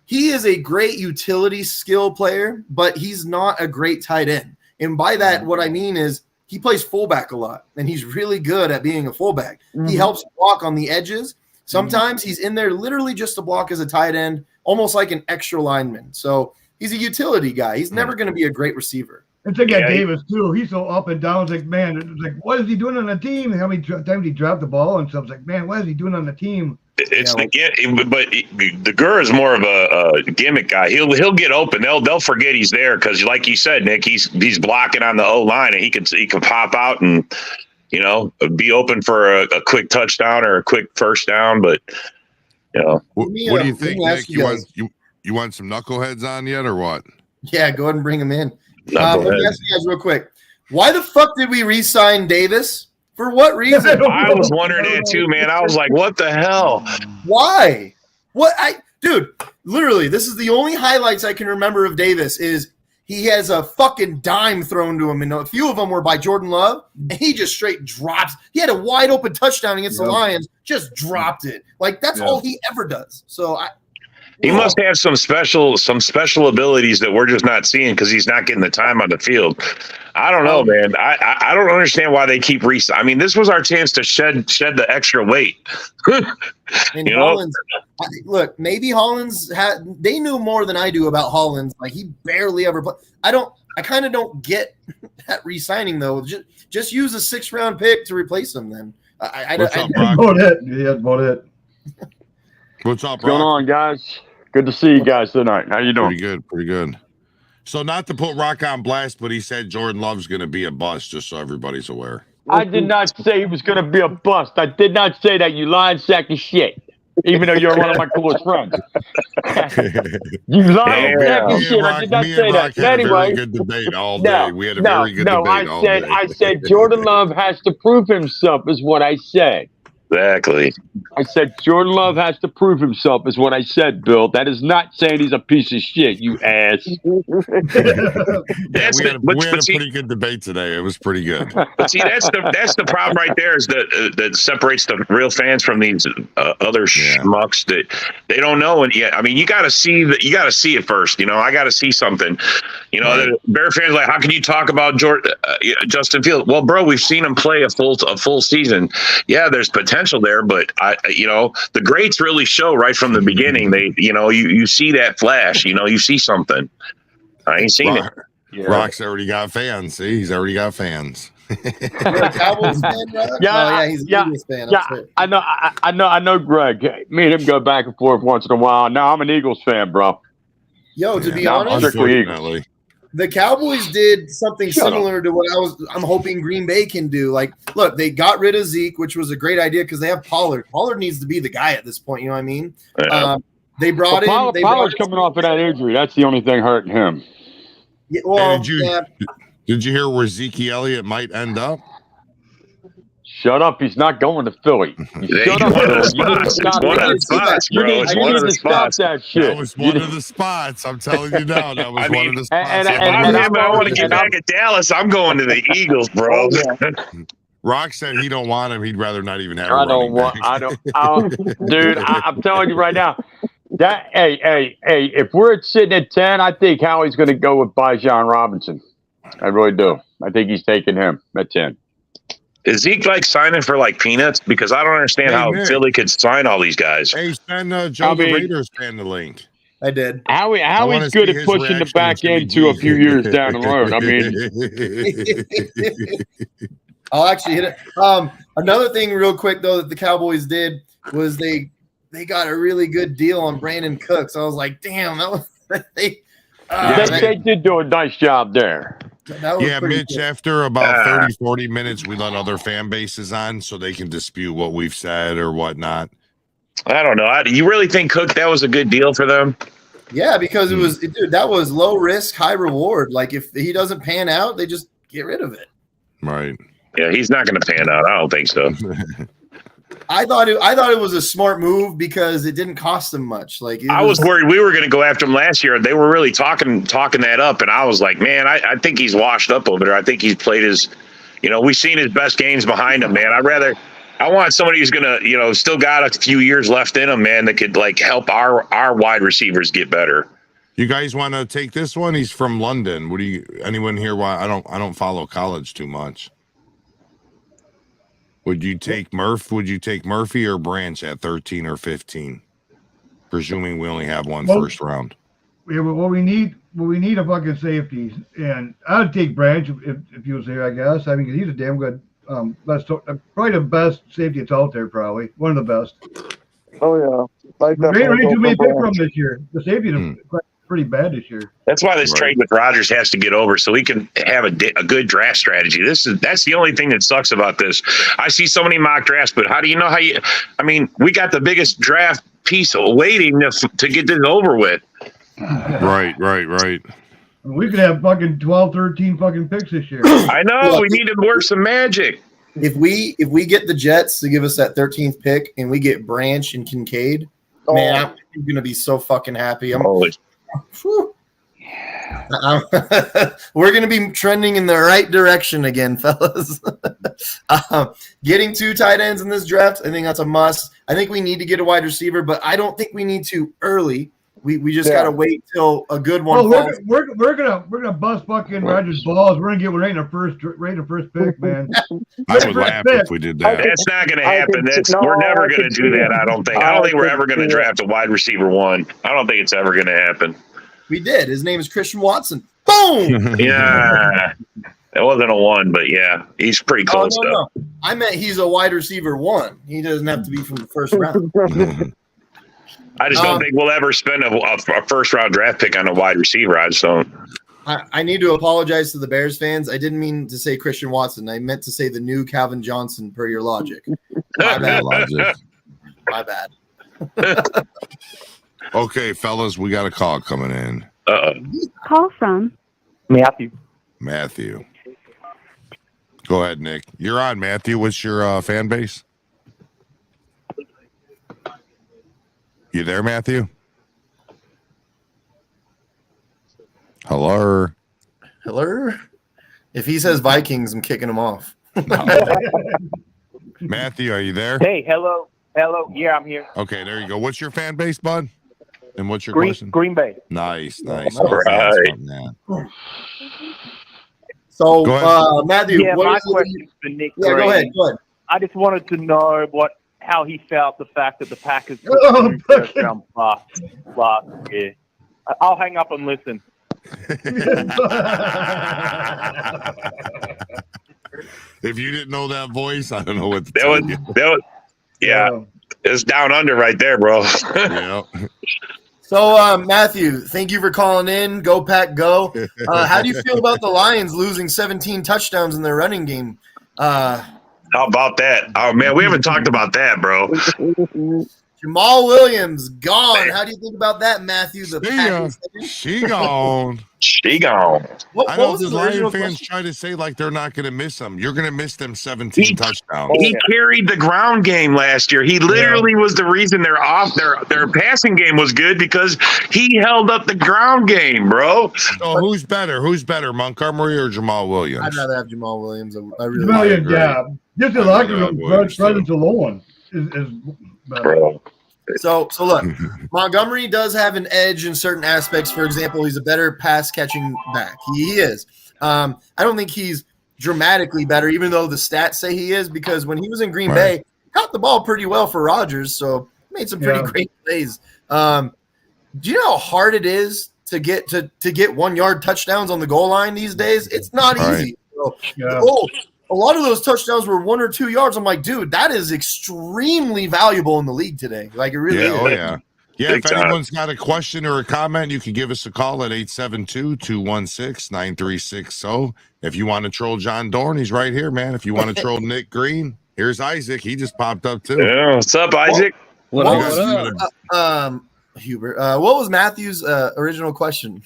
He is a great utility skill player, but he's not a great tight end. And by that, what I mean is he plays fullback a lot, and he's really good at being a fullback. Mm-hmm. He helps block on the edges. Sometimes he's in there literally just to block as a tight end, almost like an extra lineman. So he's a utility guy. He's never going to be a great receiver. It's like Davis too. He's so up and down. It's like, man, it's like, what is he doing on the team? How many times he dropped the ball and stuff? It's like, man, what is he doing on the team? It's but the Gurr is more of a gimmick guy. He'll get open. They'll forget he's there because, like you said, Nick, he's blocking on the O line, and he can pop out and be open for a quick touchdown or a quick first down. But what do you think, Nick? You want some knuckleheads on yet or what? Yeah, go ahead and bring him in. Let me ask you guys real quick. Why the fuck did we re-sign Davis? For what reason? I was wondering that too, man. I was like, what the hell? Why? Dude, literally, this is the only highlights I can remember of Davis is he has a fucking dime thrown to him, and a few of them were by Jordan Love, and he just straight drops. He had a wide open touchdown against the Lions, just dropped it. Like, that's all he ever does. So he must have some special abilities that we're just not seeing because he's not getting the time on the field. I don't know, man. I don't understand why they keep I mean, this was our chance to shed the extra weight. Hollins, look, maybe Hollins they knew more than I do about Hollins. Like, he barely ever played. I kind of don't get that re-signing though. Just use a 6th round pick to replace him then. That's about it. What's up, What's going on, guys? Good to see you guys tonight. How you doing? Pretty good. So not to put Rock on blast, but he said Jordan Love's going to be a bust, just so everybody's aware. I did not say he was going to be a bust. I did not say that, you lying sack of shit, even though you're one of my coolest friends. You lying sack of shit. I did not say that. But anyway, very good debate all day. We had a very good debate all day. I said Jordan Love has to prove himself is what I said. Exactly. I said Jordan Love has to prove himself is what I said, Bill. That is not saying he's a piece of shit, you ass. Yeah, we had a pretty good debate today. It was pretty good. But see, that's the problem right there is that separates the real fans from these other schmucks that they don't know it yet. I mean, you got to see it first. You know, I got to see something. You know, the Bear fans like, how can you talk about Justin Fields? Well, bro, we've seen him play a full season. Yeah, there's potential there, but the greats really show right from the beginning. They, you see that flash. You see something. I ain't seen it. Yeah. Rock's already got fans. See, he's already got fans. You're a Cowboys fan, Rock? Yeah, he's an Eagles fan. Yeah, I know, Greg. Me and him go back and forth once in a while. No, I'm an Eagles fan, bro. Yo, to be honest, the Cowboys did something similar to what I'm hoping Green Bay can do. Like, look, they got rid of Zeke, which was a great idea because they have Pollard. Pollard needs to be the guy at this point. You know what I mean? They brought in. Pollard's coming off of that injury. That's the only thing hurting him. Yeah, well, did you hear where Zeke Elliott might end up? Shut up! He's not going to Philly. Shut up! You need to stop that shit. That was one of the spots. I'm telling you now. That was one of the spots. And I want to get back at Dallas. I'm going to the Eagles, bro. Rock said he don't want him. He'd rather not even have. Dude. I'm telling you right now. That hey, if we're sitting at 10, I think Howie's going to go with Bijan Robinson. I really do. I think he's taking him at 10. Is Zeke signing for peanuts? Because I don't understand how Philly could sign all these guys. Hey, send Joe the Raiders fan the link. I did. Howie's good at pushing the back end to a few years down the road. I mean, I'll actually hit it. Another thing, real quick though, that the Cowboys did was they got a really good deal on Brandon Cooks. I was like, damn, that was they did do a nice job there. Yeah, Mitch, cool. After about 30, 40 minutes, we let other fan bases on so they can dispute what we've said or whatnot. I don't know. You really think Cook, that was a good deal for them? Yeah, because that was low risk, high reward. Like, if he doesn't pan out, they just get rid of it. Right. Yeah, he's not going to pan out. I don't think so. I thought it was a smart move because it didn't cost them much. I was worried we were going to go after him last year. They were really talking that up, and I was like, man, I think he's washed up over there. I think he's played his, we've seen his best games behind him, man. I want somebody who's going to, still got a few years left in him, man, that could help our wide receivers get better. You guys want to take this one? He's from London. Anyone here? Why I don't follow college too much. Would you take Murphy or Branch at 13 or 15? Presuming we only have one first round. Yeah, but we need a fucking safety, and I'd take Branch if he was here. I guess. I mean, he's a damn good, probably the best safety that's out there. Probably one of the best. Oh yeah, too many pick from this year. The safety is pretty bad this year. That's why this trade with Rodgers has to get over so he can have a good draft strategy. That's the only thing that sucks about this. I see so many mock drafts, but how do you know we got the biggest draft piece waiting to get this over with. Right. We could have fucking 12, 13 fucking picks this year. I know. We need to work some magic. If we get the Jets to give us that 13th pick and we get Branch and Kincaid, man, I'm going to be so fucking happy. We're going to be trending in the right direction again, fellas. Getting 2 tight ends in this draft, I think that's a must. I think we need to get a wide receiver, but I don't think we need to early. We just got to wait till a good one. We're gonna bust fucking Rodgers balls. We're gonna get one right in the first pick, man. I would laugh if we did that. That's not going to happen. We're never going to do that. I don't think. I don't think we're ever going to draft a wide receiver 1. I don't think it's ever going to happen. We did. His name is Christian Watson. Boom. Yeah. That wasn't a 1, but yeah, he's pretty close. No. I meant he's a wide receiver 1. He doesn't have to be from the first round. I just don't think we'll ever spend a first-round draft pick on a wide receiver. I just don't. I need to apologize to the Bears fans. I didn't mean to say Christian Watson. I meant to say the new Calvin Johnson, per your logic. My bad. My bad. Okay, fellas, we got a call coming in. Call from Matthew. Go ahead, Nick. You're on, Matthew. What's your fan base? You there, Matthew? Hello? Hello? If he says Vikings, I'm kicking him off. No. Matthew, are you there? Hey, hello. Hello. Yeah, I'm here. Okay, there you go. What's your fan base, bud? And what's your Green, question? Green Bay. Nice. All right. So, Go ahead. Matthew, Yeah, what my is it question for Nick. Yeah, go ahead. Go ahead. I just wanted to know how he felt the fact that the Packers Oh, first round last year. I'll hang up and listen. If you didn't know that voice, I don't know what to tell you. It's down under right there, bro. Yeah. So, Matthew, thank you for calling in. Go Pack, go. How do you feel about the Lions losing 17 touchdowns in their running game? How about that? Oh, man, we haven't talked about that, bro. Jamal Williams gone. How do you think about that, Matthew? She gone. She gone. I know the Lion fans try to say like they're not going to miss them. You're going to miss them 17 touchdowns. He carried the ground game last year. He literally was the reason their passing game was good because he held up the ground game, bro. So who's better? Who's better, Montgomery or Jamal Williams? I'd rather have Jamal Williams. I really Williams, yeah. Just the locker room presence alone is better. Bro. So look, Montgomery does have an edge in certain aspects. For example, he's a better pass catching back. He is. I don't think he's dramatically better, even though the stats say he is, because when he was in Green Bay, caught the ball pretty well for Rodgers, so made some pretty great plays. Do you know how hard it is to get 1 yard touchdowns on the goal line these days? It's not easy. So, a lot of those touchdowns were 1 or 2 yards. I'm like, dude, that is extremely valuable in the league today. Like, it really is. Oh, yeah. Yeah, Big if time. anyone's got a question or a comment, you can give us a call at 872-216-9360. If you want to troll John Dorn, he's right here, man. If you want to troll Nick Green, here's Isaac. He just popped up, too. Yeah, what's up, Isaac? What was Matthew's original question?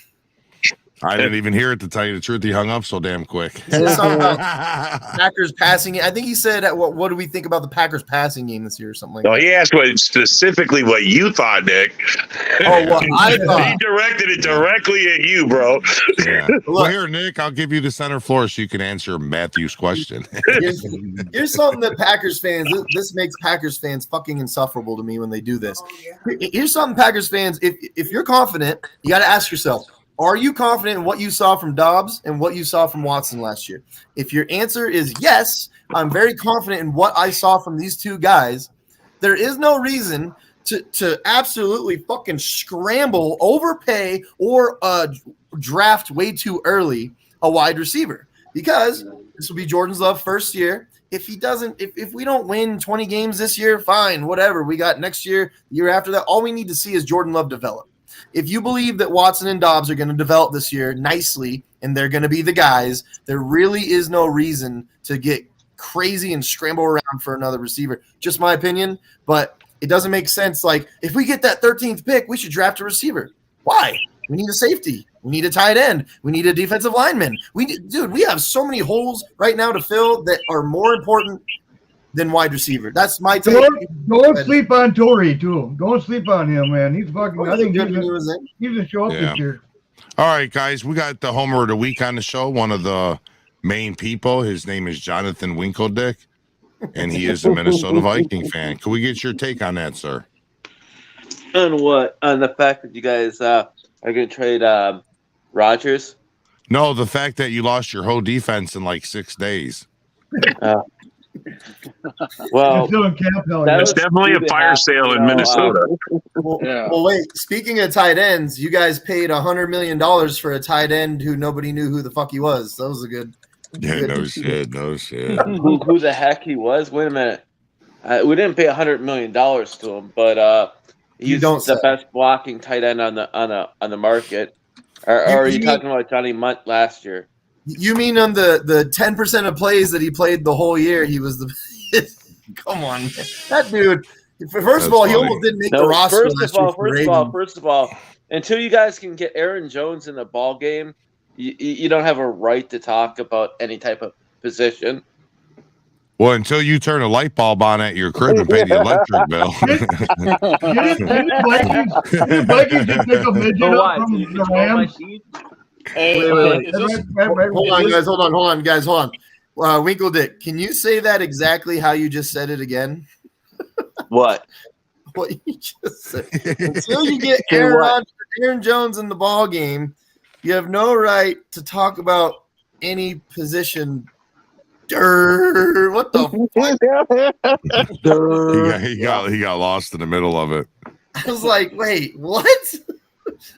I didn't even hear it, to tell you the truth. He hung up so damn quick. Packers passing. I think he said, what do we think about the Packers passing game this year or something like that? He asked specifically what you thought, Nick. Oh, what I thought. He directed it directly at you, bro. Yeah. Well, here, Nick, I'll give you the center floor so you can answer Matthew's question. Here's something that Packers fans, this makes Packers fans fucking insufferable to me when they do this. Here's something, Packers fans, if you're confident, you got to ask yourself, are you confident in what you saw from Dobbs and what you saw from Watson last year? If your answer is yes, I'm very confident in what I saw from these two guys, there is no reason to absolutely fucking scramble, overpay, or draft way too early a wide receiver, because this will be Jordan Love's first year. If he doesn't, if we don't win 20 games this year, fine, whatever. We got next year, the year after that. All we need to see is Jordan Love develop. If you believe that Watson and Dobbs are going to develop this year nicely and they're going to be the guys, there really is no reason to get crazy and scramble around for another receiver. Just my opinion, but it doesn't make sense. Like, if we get that 13th pick, we should draft a receiver. Why? We need a safety. We need a tight end. We need a defensive lineman. We have so many holes right now to fill that are more important than wide receiver. That's my take. Don't sleep on Torrey, too. Don't sleep on him, man. He's fucking. I think he's a show up this year. All right, guys, we got the Homer of the Week on the show. One of the main people. His name is Jonathan Winkledick, and he is a Minnesota Viking fan. Can we get your take on that, sir? On what? On the fact that you guys are going to trade Rodgers? No, the fact that you lost your whole defense in like 6 days. Well, that's definitely a fire sale in Minnesota. Well, wait. Speaking of tight ends, you guys paid $100 million for a tight end who nobody knew who the fuck he was. That was a good. Yeah, no shit. Who the heck he was? Wait a minute. We didn't pay $100 million to him, but he's the best blocking tight end on the market. Or are you talking about Johnny Munt last year? You mean on the 10% of plays that he played the whole year, he was the – come on, man. That dude – first of all, he almost didn't make the roster First of all, until you guys can get Aaron Jones in the ball game, you don't have a right to talk about any type of position. Well, until you turn a light bulb on at your crib and pay the electric bill. Didn't Vikings just pick a midget up from the Rams? Wait. Hold on, guys. Hold on. Winkle Dick, can you say that exactly how you just said it again? What? What you just said. Until you get Aaron Jones in the ball game, you have no right to talk about any position. What the fuck? He got lost in the middle of it. I was like, wait, what?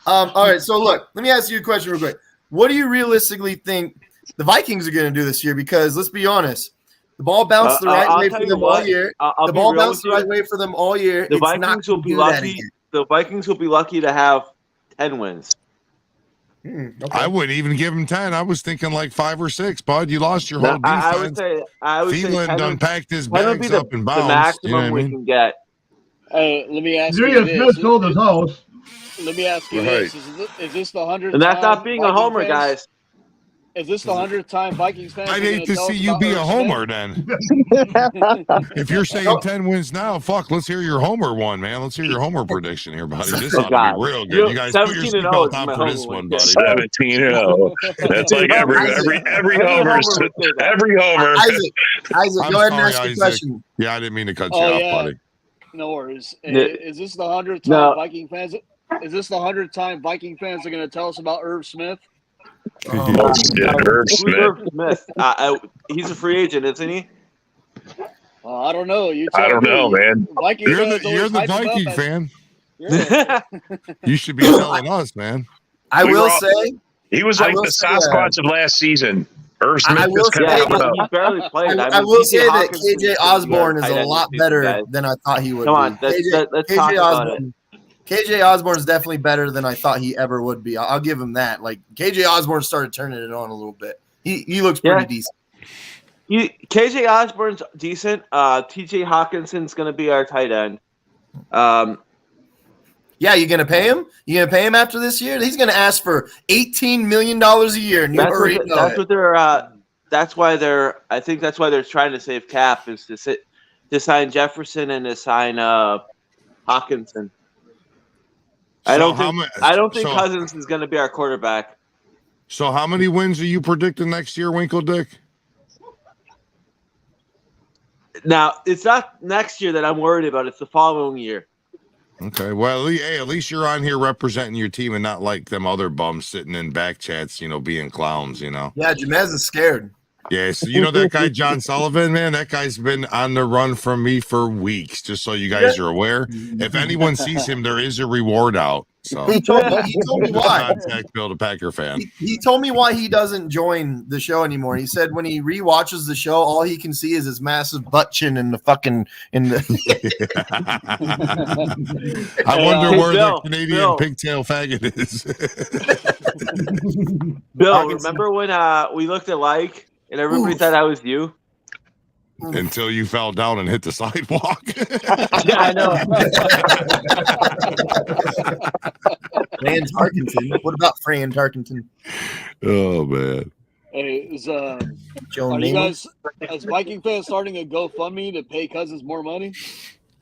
All right, so look, let me ask you a question real quick. What do you realistically think the Vikings are going to do this year? Because let's be honest, the ball bounced the right way for them all year. The ball bounced the right way for them all year. The Vikings will be lucky. The Vikings will be lucky to have 10 wins. Okay. I wouldn't even give him 10. I was thinking like 5 or 6, bud. You lost your whole defense. I would say Thielen unpacked his bags up and bounced. The maximum we can get. Let me ask you this. Smith sold his house. Let me ask you this: Is this the 100th? And that's not being a homer, guys. Is this the 100th time Vikings fans? I'd hate to see you be a homer then. If you're saying 10 wins now, fuck, let's hear your homer one, man. Let's hear your homer prediction here, buddy. This ought to be real good. You guys put your seatbelt on for this one, buddy. 17-0. That's like every homer. Every homer. Isaac, go ahead and ask your question. Yeah, I didn't mean to cut you off, buddy. No worries. Is this the 100th time Viking fans? Is this the 100th time Viking fans are going to tell us about Irv Smith? Irv Smith. He's a free agent, isn't he? I don't know. I don't know, man. You're the Viking fan. Yeah. You should be telling us, man. I will say he was like the Sasquatch of last season. Irv Smith he barely played. I will say that KJ Osborne is a lot better than I thought he would. Come on, let's talk about it. KJ Osborne is definitely better than I thought he ever would be. I'll give him that. Like KJ Osborne started turning it on a little bit. He looks pretty decent. KJ Osborne's decent. TJ Hawkinson's going to be our tight end. Yeah, you going to pay him? You going to pay him after this year? He's going to ask for $18 million a year. And I think that's why they're trying to save cap is to sign Jefferson and to sign Hawkinson. I don't think Cousins is going to be our quarterback. So how many wins are you predicting next year, Winkle Dick? Now, it's not next year that I'm worried about. It's the following year. Okay. Well, at least you're on here representing your team and not like them other bums sitting in back chats, being clowns, Yeah, Jamez is scared. Yeah, so you know that guy John Sullivan, man, that guy's been on the run from me for weeks, just so you guys are aware. If anyone sees him, there is a reward out. So he told me why. Contact Bill, the Packer fan. He told me why he doesn't join the show anymore. He said when he rewatches the show, all he can see is his massive butt chin in the fucking I wonder where the Canadian pigtail faggot is. Bill, remember when we looked alike and everybody thought I was you? Until you fell down and hit the sidewalk. Yeah, I know. Fran Tarkenton. What about Fran Tarkenton? Oh man. Hey, are you guys as Viking fans starting a GoFundMe to pay Cousins more money?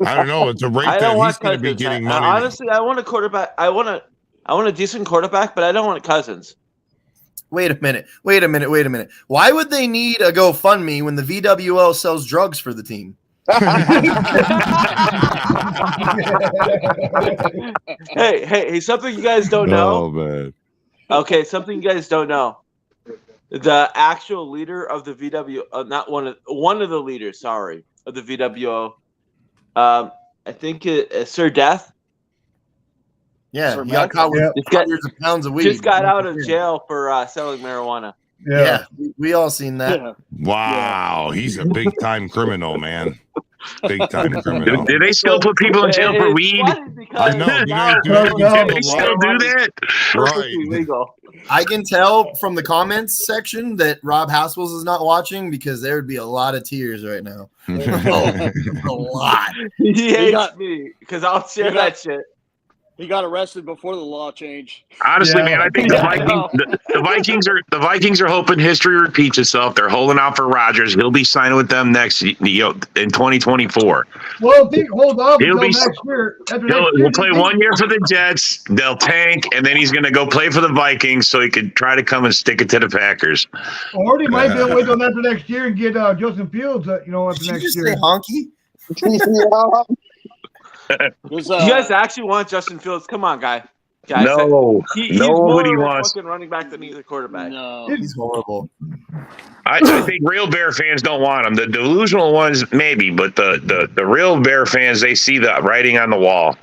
I don't know. It's a rate that he's going to be getting money. Honestly, I want a quarterback. I want a decent quarterback, but I don't want Cousins. Wait a minute. Why would they need a GoFundMe when the VWL sells drugs for the team? Hey, something you guys don't know. Oh, man. Okay, something you guys don't know. The actual leader of the VWO, not one of the leaders, sorry, of the VWO, I think Sir Death. Yeah, he got caught with hundreds of pounds of weed. Just got out of jail for selling marijuana. Yeah, we all seen that. Yeah. Wow, he's a big time criminal, man. Big time criminal. Do they still put people in jail for weed? I know. They still do that? Right. Illegal. I can tell from the comments section that Rob Haspels is not watching because there would be a lot of tears right now. A lot. He hates me because I'll share that shit. He got arrested before the law changed. Honestly, man, I think the Vikings are hoping history repeats itself. They're holding out for Rodgers. He'll be signing with them next in 2024. Well, hold on until next year. He'll play 1 year for the Jets. They'll tank, and then he's going to go play for the Vikings so he could try to come and stick it to the Packers. Or he might be able to wait until after next year and get Justin Fields. After next year. Say honky? You guys actually want Justin Fields? Come on, guys. No, he's nobody more wants fucking running back than he's a quarterback. No, he's horrible. I think real Bear fans don't want him. The delusional ones maybe, but the real Bear fans, they see the writing on the wall.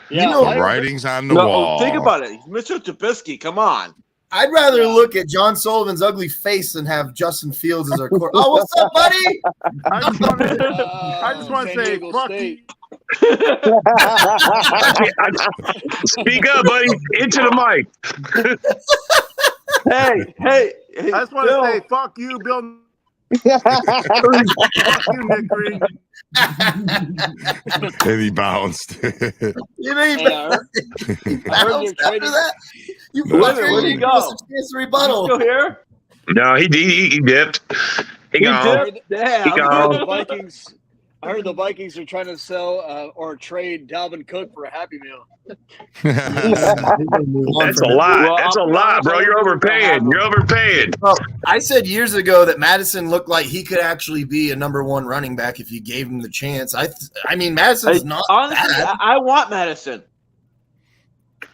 Yeah, writing's on the wall. Think about it, Mr. Trubisky. Come on. I'd rather look at John Sullivan's ugly face than have Justin Fields as our quarterback. Oh, what's up, buddy? I just want to say, fuck you. Speak up, buddy. Into the mic. hey. I just want to say, fuck you, Bill. Fuck you, Nick Green. And he bounced. You know, he bounced after that. You where'd he go? Rebuttal. Still here? No, he dipped. He gone. Damn. He gone. I heard the Vikings are trying to sell or trade Dalvin Cook for a Happy Meal. That's a lot. That's a lot, bro. You're overpaying. You're overpaying. Well, I said years ago that Madison looked like he could actually be a number one running back if you gave him the chance. I mean, Madison's not honestly bad. I want Madison.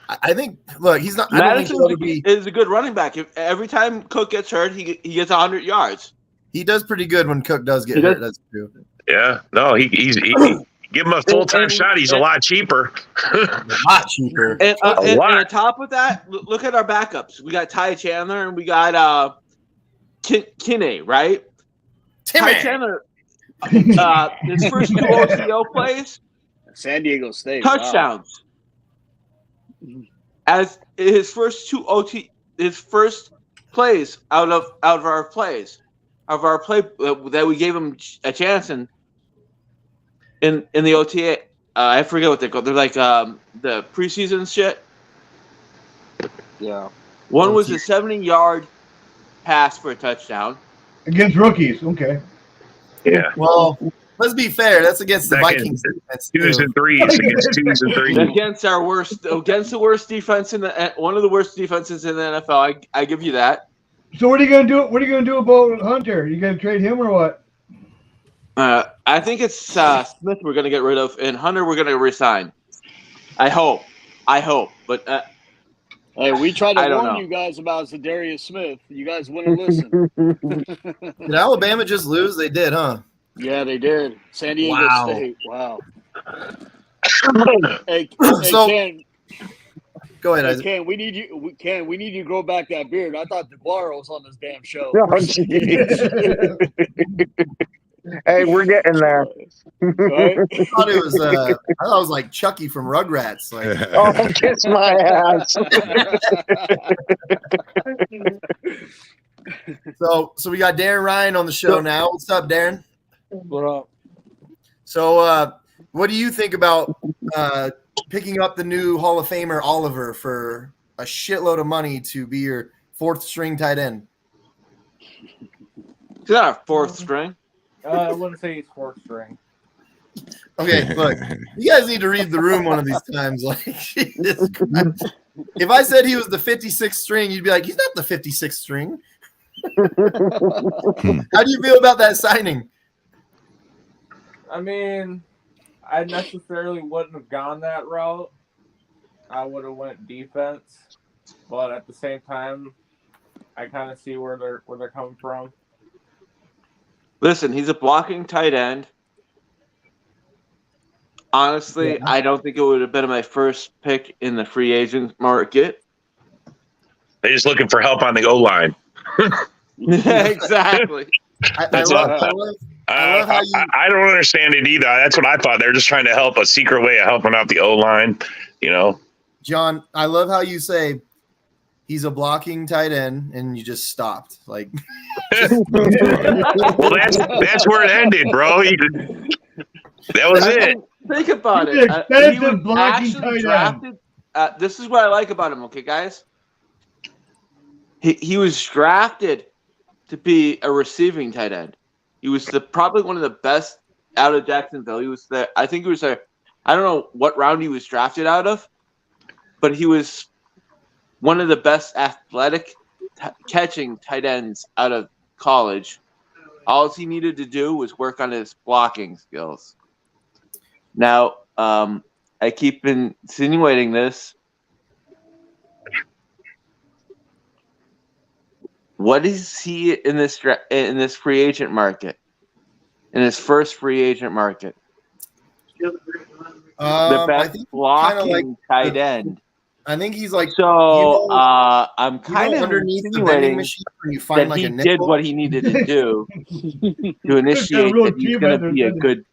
I think. Look, he's not. Madison is a good running back. Every time Cook gets hurt, he gets 100 yards. He does pretty good when Cook does get hurt. That's true. Yeah, no, he give him a full-time shot. He's a lot cheaper. A lot cheaper. And on top of that, look at our backups. We got Ty Chandler and we got Kinney, right? Ty Chandler, his first 2 OCO plays, San Diego State touchdowns. Wow. As his first 2 his first plays out of our plays. Of our play that we gave him a chance in the OTA, I forget what they're called. They're like the preseason shit. Yeah. One was a 70-yard pass for a touchdown against rookies. Okay. Yeah. Well, let's be fair. That's against the Vikings defense. 2s and 3s against 2s and 3s against the worst defense one of the worst defenses in the NFL. I give you that. So what are you gonna do? What are you gonna do about Hunter? You gonna trade him or what? I think it's Smith we're gonna get rid of, and Hunter we're gonna resign. I hope, but hey, we tried to warn you guys about Zadarius Smith. You guys wouldn't listen. Did Alabama just lose? They did, huh? Yeah, they did. San Diego State. Wow. Hey, Ken. Go ahead, Isaac. Ken, we need you. Ken, we need you to grow back that beard. I thought DeGuara was on this damn show. Oh, hey, we're getting there. Right? I thought it was like Chucky from Rugrats. Like, oh, kiss my ass. So we got Darren Ryan on the show now. What's up, Darren? What up? So what do you think about picking up the new Hall of Famer Oliver for a shitload of money to be your 4th string tight end? He's not a 4th string. I wouldn't say he's 4th string. Okay, look, you guys need to read the room one of these times. Like, Jesus Christ. If I said he was the 56th string, you'd be like, he's not the 56th string. How do you feel about that signing? I mean, I necessarily wouldn't have gone that route. I would have went defense, but at the same time, I kind of see where they're coming from. Listen, he's a blocking tight end. Honestly, I don't think it would have been my first pick in the free agent market. They're just looking for help on the O-line. Exactly. I love how you... I don't understand it either. That's what I thought. They're just trying to help, a secret way of helping out the O-line, you know. John, I love how you say he's a blocking tight end, and you just stopped. Like, well, that's where it ended, bro. That was it. Think about it. Expensive blocking tight end. this is what I like about him. Okay, guys. He was drafted to be a receiving tight end. He was probably one of the best out of Jacksonville. He was there. I think he was there. I don't know what round he was drafted out of, but he was one of the best athletic catching tight ends out of college. All he needed to do was work on his blocking skills. Now, I keep insinuating this. What is he in this free agent market? In his first free agent market, the best blocking tight end. I think he's like. So I'm kind of underneath the vending machine when you find that like he a nickel. did what he needed to do to initiate that he's going to be a good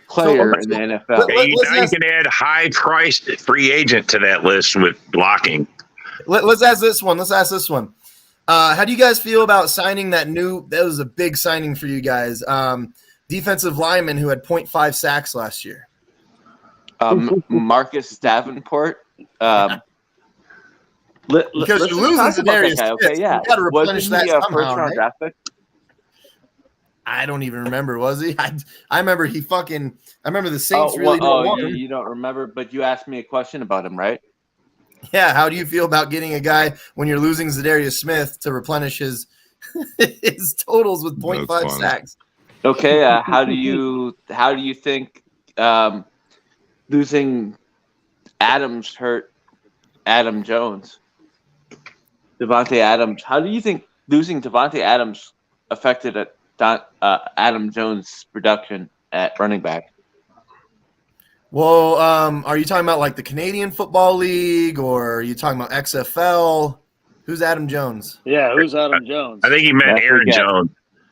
player in the NFL. Now you can add high-priced free agent to that list with blocking. Let's ask this one. How do you guys feel about signing that was a big signing for you guys, defensive lineman who had 0.5 sacks last year? Marcus Davenport. Because you're losing Darius. Okay, yeah. You got to replenish that somehow, first-round draft pick? I don't even remember. Was he? I remember he fucking. I remember the Saints really didn't want him. You don't remember, but you asked me a question about him, right? Yeah. How do you feel about getting a guy when you're losing Zadarius Smith to replenish his totals with 0.5 sacks? Okay. How do you think losing Adams hurt Adam Jones? Devontae Adams. How do you think losing Devontae Adams affected Adam Jones' production at running back? Well, are you talking about like the Canadian Football League, or are you talking about XFL? Who's Adam Jones? Yeah, who's Adam Jones? I think he meant Aaron Jones.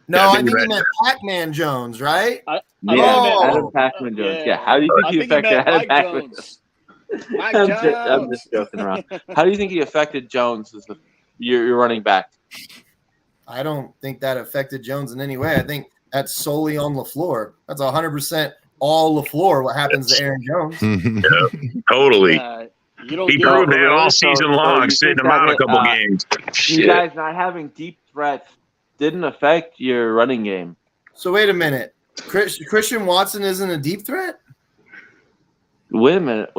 No, I think he meant Pac-Man Jones, right? Adam Pac-Man Jones. Yeah. How do you think he affected Adam Pac-Man Jones? I'm just joking around. How do you think he affected Jones as your running back? I don't think that affected Jones in any way. I think that's solely on LaFleur. That's 100% all LaFleur. What happens to Aaron Jones? Yeah, totally. He proved that all season long, sitting him out a couple games. You guys not having deep threats didn't affect your running game. So wait a minute. Christian Watson isn't a deep threat? Wait a minute.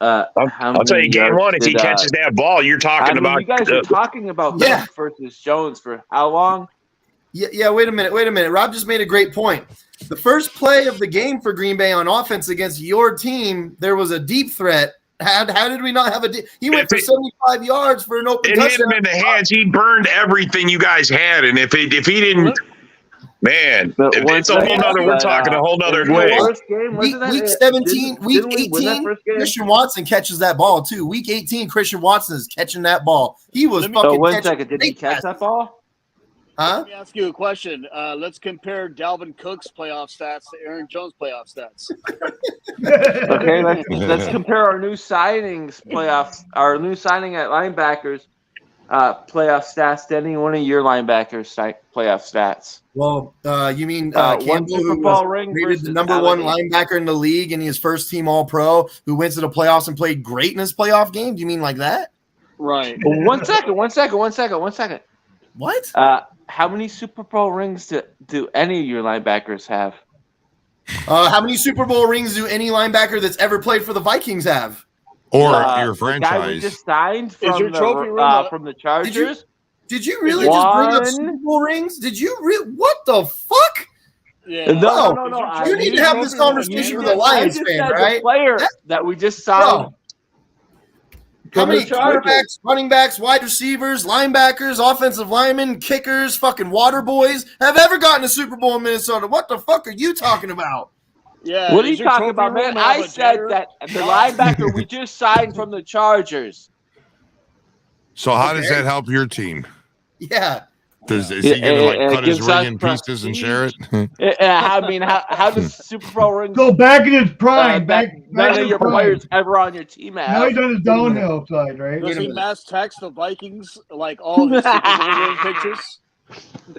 I'll tell you, game one, if he catches that ball, you're talking about. You guys are talking about Cook versus Jones for how long? Yeah. Wait a minute. Rob just made a great point. The first play of the game for Green Bay on offense against your team, there was a deep threat. How did we not have a? He went for 75 yards for an open touchdown. It hit him in the hands. He burned everything you guys had, and if he didn't. Man, it's a whole nother. We're talking a whole nother way. Week 17, week 18, Christian Watson catches that ball too. Week 18, Christian Watson is catching that ball. He was fucking. One second, did he catch that ball? Huh? Let me ask you a question. Let's compare Dalvin Cook's playoff stats to Aaron Jones' playoff stats. Okay, let's compare our new signings our new signing at linebackers playoff stats to any one of your linebackers' playoff stats. Well, you mean Campbell, who was rated the number one linebacker in the league and his first team All-Pro, who went to the playoffs and played great in his playoff game? Do you mean like that? Right. One second. What? How many Super Bowl rings do any of your linebackers have? How many Super Bowl rings do any linebacker that's ever played for the Vikings have? Or your franchise? The guy we just signed from the Chargers. Did you really just bring up Super Bowl rings? Did you what the fuck? Yeah. No. You need to have this conversation with a Lions fan, right? The player that we just signed. How many quarterbacks, running backs, wide receivers, linebackers, offensive linemen, kickers, fucking water boys have ever gotten a Super Bowl in Minnesota? What the fuck are you talking about? Yeah. What are you talking about, man? I said that the linebacker we just signed from the Chargers. So how does that help your team? Yeah. Is he going to cut his ring in pieces and share it? I mean, how does Super Bowl ring go back in his prime? None of your players ever on your team have. Now he's on his downhill side, right? Does he mass text the Vikings like all his Super Bowl ring pictures?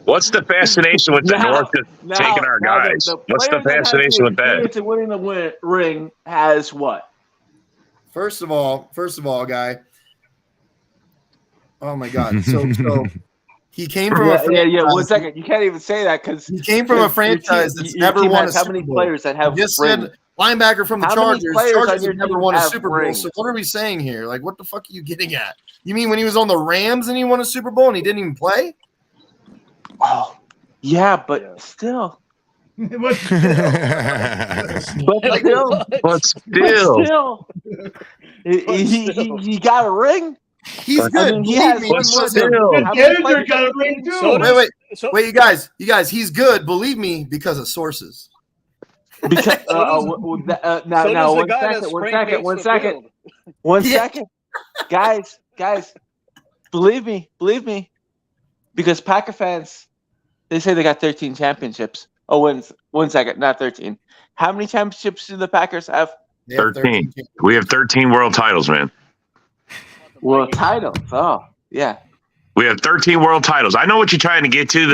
What's the fascination with the North taking our guys? What's the fascination with that? To winning the ring has what? First of all, guy. Oh my God! So he came from a franchise. Yeah. 1 second, you can't even say that because he came from a franchise that's never won a Super Bowl. How many players that have just rings? said linebacker from the Chargers. Chargers have never won a Super Bowl. Rings? So what are we saying here? Like, what the fuck are you getting at? You mean when he was on the Rams and he won a Super Bowl and he didn't even play? Oh, yeah, but still. But still. He got a ring. He's good. I mean, he has one more. Edgar got a ring too. Wait, you guys. He's good. Believe me, because of sources. Because now, 1 second, guys. Believe me, because Packer fans, they say they got 13 championships. Oh, 1 second, not 13. How many championships do the Packers have? 13. We have 13 world titles, man. World titles. Oh, yeah. We have 13 world titles. I know what you're trying to get to.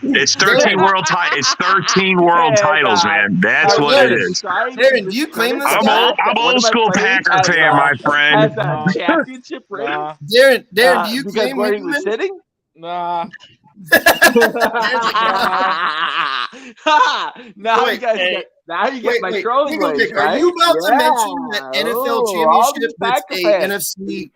It's 13 world titles. It's 13 world titles, man. That's what it is. Aaron, do you claim this? I'm old school Packer fan, my friend. Championship ring. Darren, do you claim where he was sitting? Nah. Now you get my trolling ways, right? Are you about to mention that NFL championship that's a NFC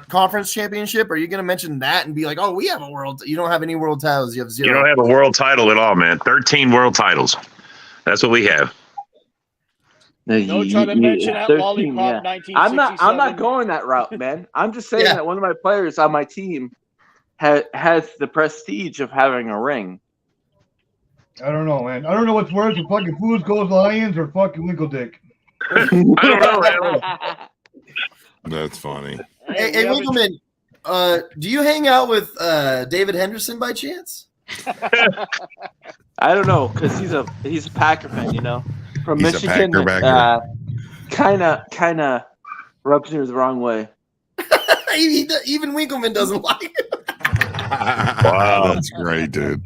conference championship? Are you going to mention that and be like, oh, we have a world? You don't have any world titles. You have 0. You don't have a world title at all, man. 13 world titles. That's what we have. Don't try to mention that lollipop 1967. I'm not going that route, man. I'm just saying that one of my players on my team has the prestige of having a ring. I don't know, man. I don't know what's worse, if fucking Fools Goes Lions or fucking Winkledick. I don't know. That's funny. Hey, Winkleman, do you hang out with David Henderson by chance? I don't know, because he's a Packer fan, from He's Michigan. Kind of rubs me the wrong way. Even Winkleman doesn't like it. Wow, that's great, dude.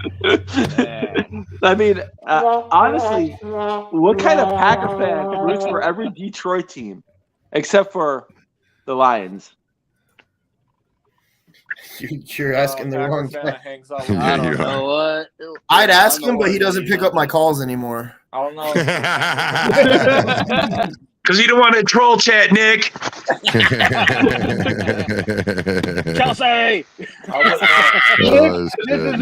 I mean, honestly, what kind of Packer fan roots for every Detroit team except for the Lions? You're asking the wrong guy. I don't know what. I'd ask him, but he doesn't pick up my calls anymore. I don't know. Because you don't want to troll chat, Nick. Chelsea! You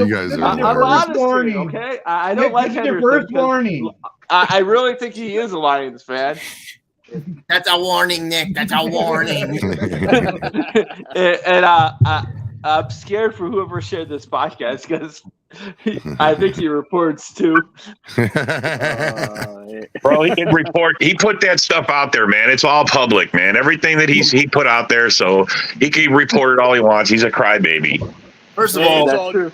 guys are I'm honest with you, okay? I don't like Henderson. First warning. I really think he is a Lions fan. That's a warning, Nick. That's a warning. And I'm scared for whoever shared this podcast because I think he reports too. Bro, he can report. He put that stuff out there, man. It's all public, man. Everything that he put out there, so he can report it all he wants. He's a crybaby. First of all, that's true.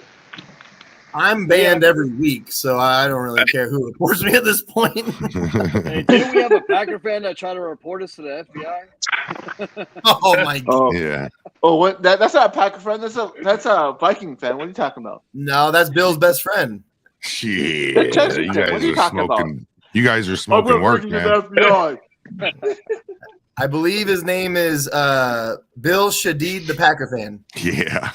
I'm banned every week, so I don't really care who reports me at this point. Hey, didn't we have a Packer fan that tried to report us to the FBI? Oh my God! Yeah. Oh, what? That's not a Packer fan. That's a Viking fan. What are you talking about? No, that's Bill's best friend. Shit, you guys are smoking. You guys are smoking work, man. I believe his name is Bill Shadid, the Packer fan. Yeah.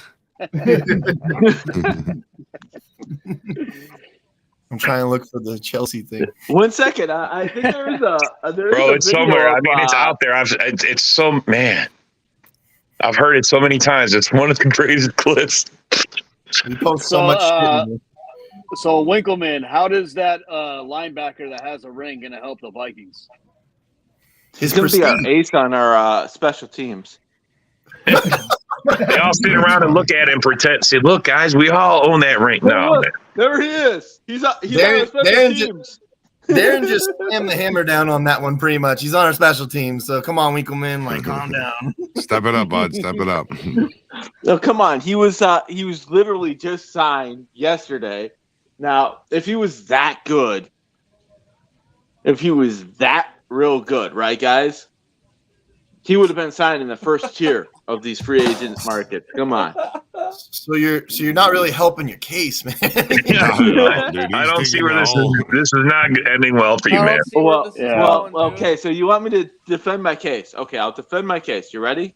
I'm trying to look for the Chelsea thing. 1 second. I think there's a bro. It's somewhere. I mean, it's out there. It's so man. I've heard it so many times. It's one of the greatest clips. We post so much shit. So Winkleman, how does that linebacker that has a ring going to help the Vikings? He's going to be our ace on our special teams. They all sit around and look at it and pretend. Say, look, guys, we all own that ring. No, look, there he is. He's on our special teams. Darren just slammed the hammer down on that one pretty much. He's on our special teams. So come on, Winkleman, calm down. Step it up, bud. Step it up. No, come on. He was literally just signed yesterday. Now, if he was that good, if he was that real good, right, guys? He would have been signed in the first tier. of these free agent markets. Come on. So you're not really helping your case, man. I don't see where this is not ending well for you, man. Well, okay. So you want me to defend my case? Okay, I'll defend my case. You ready?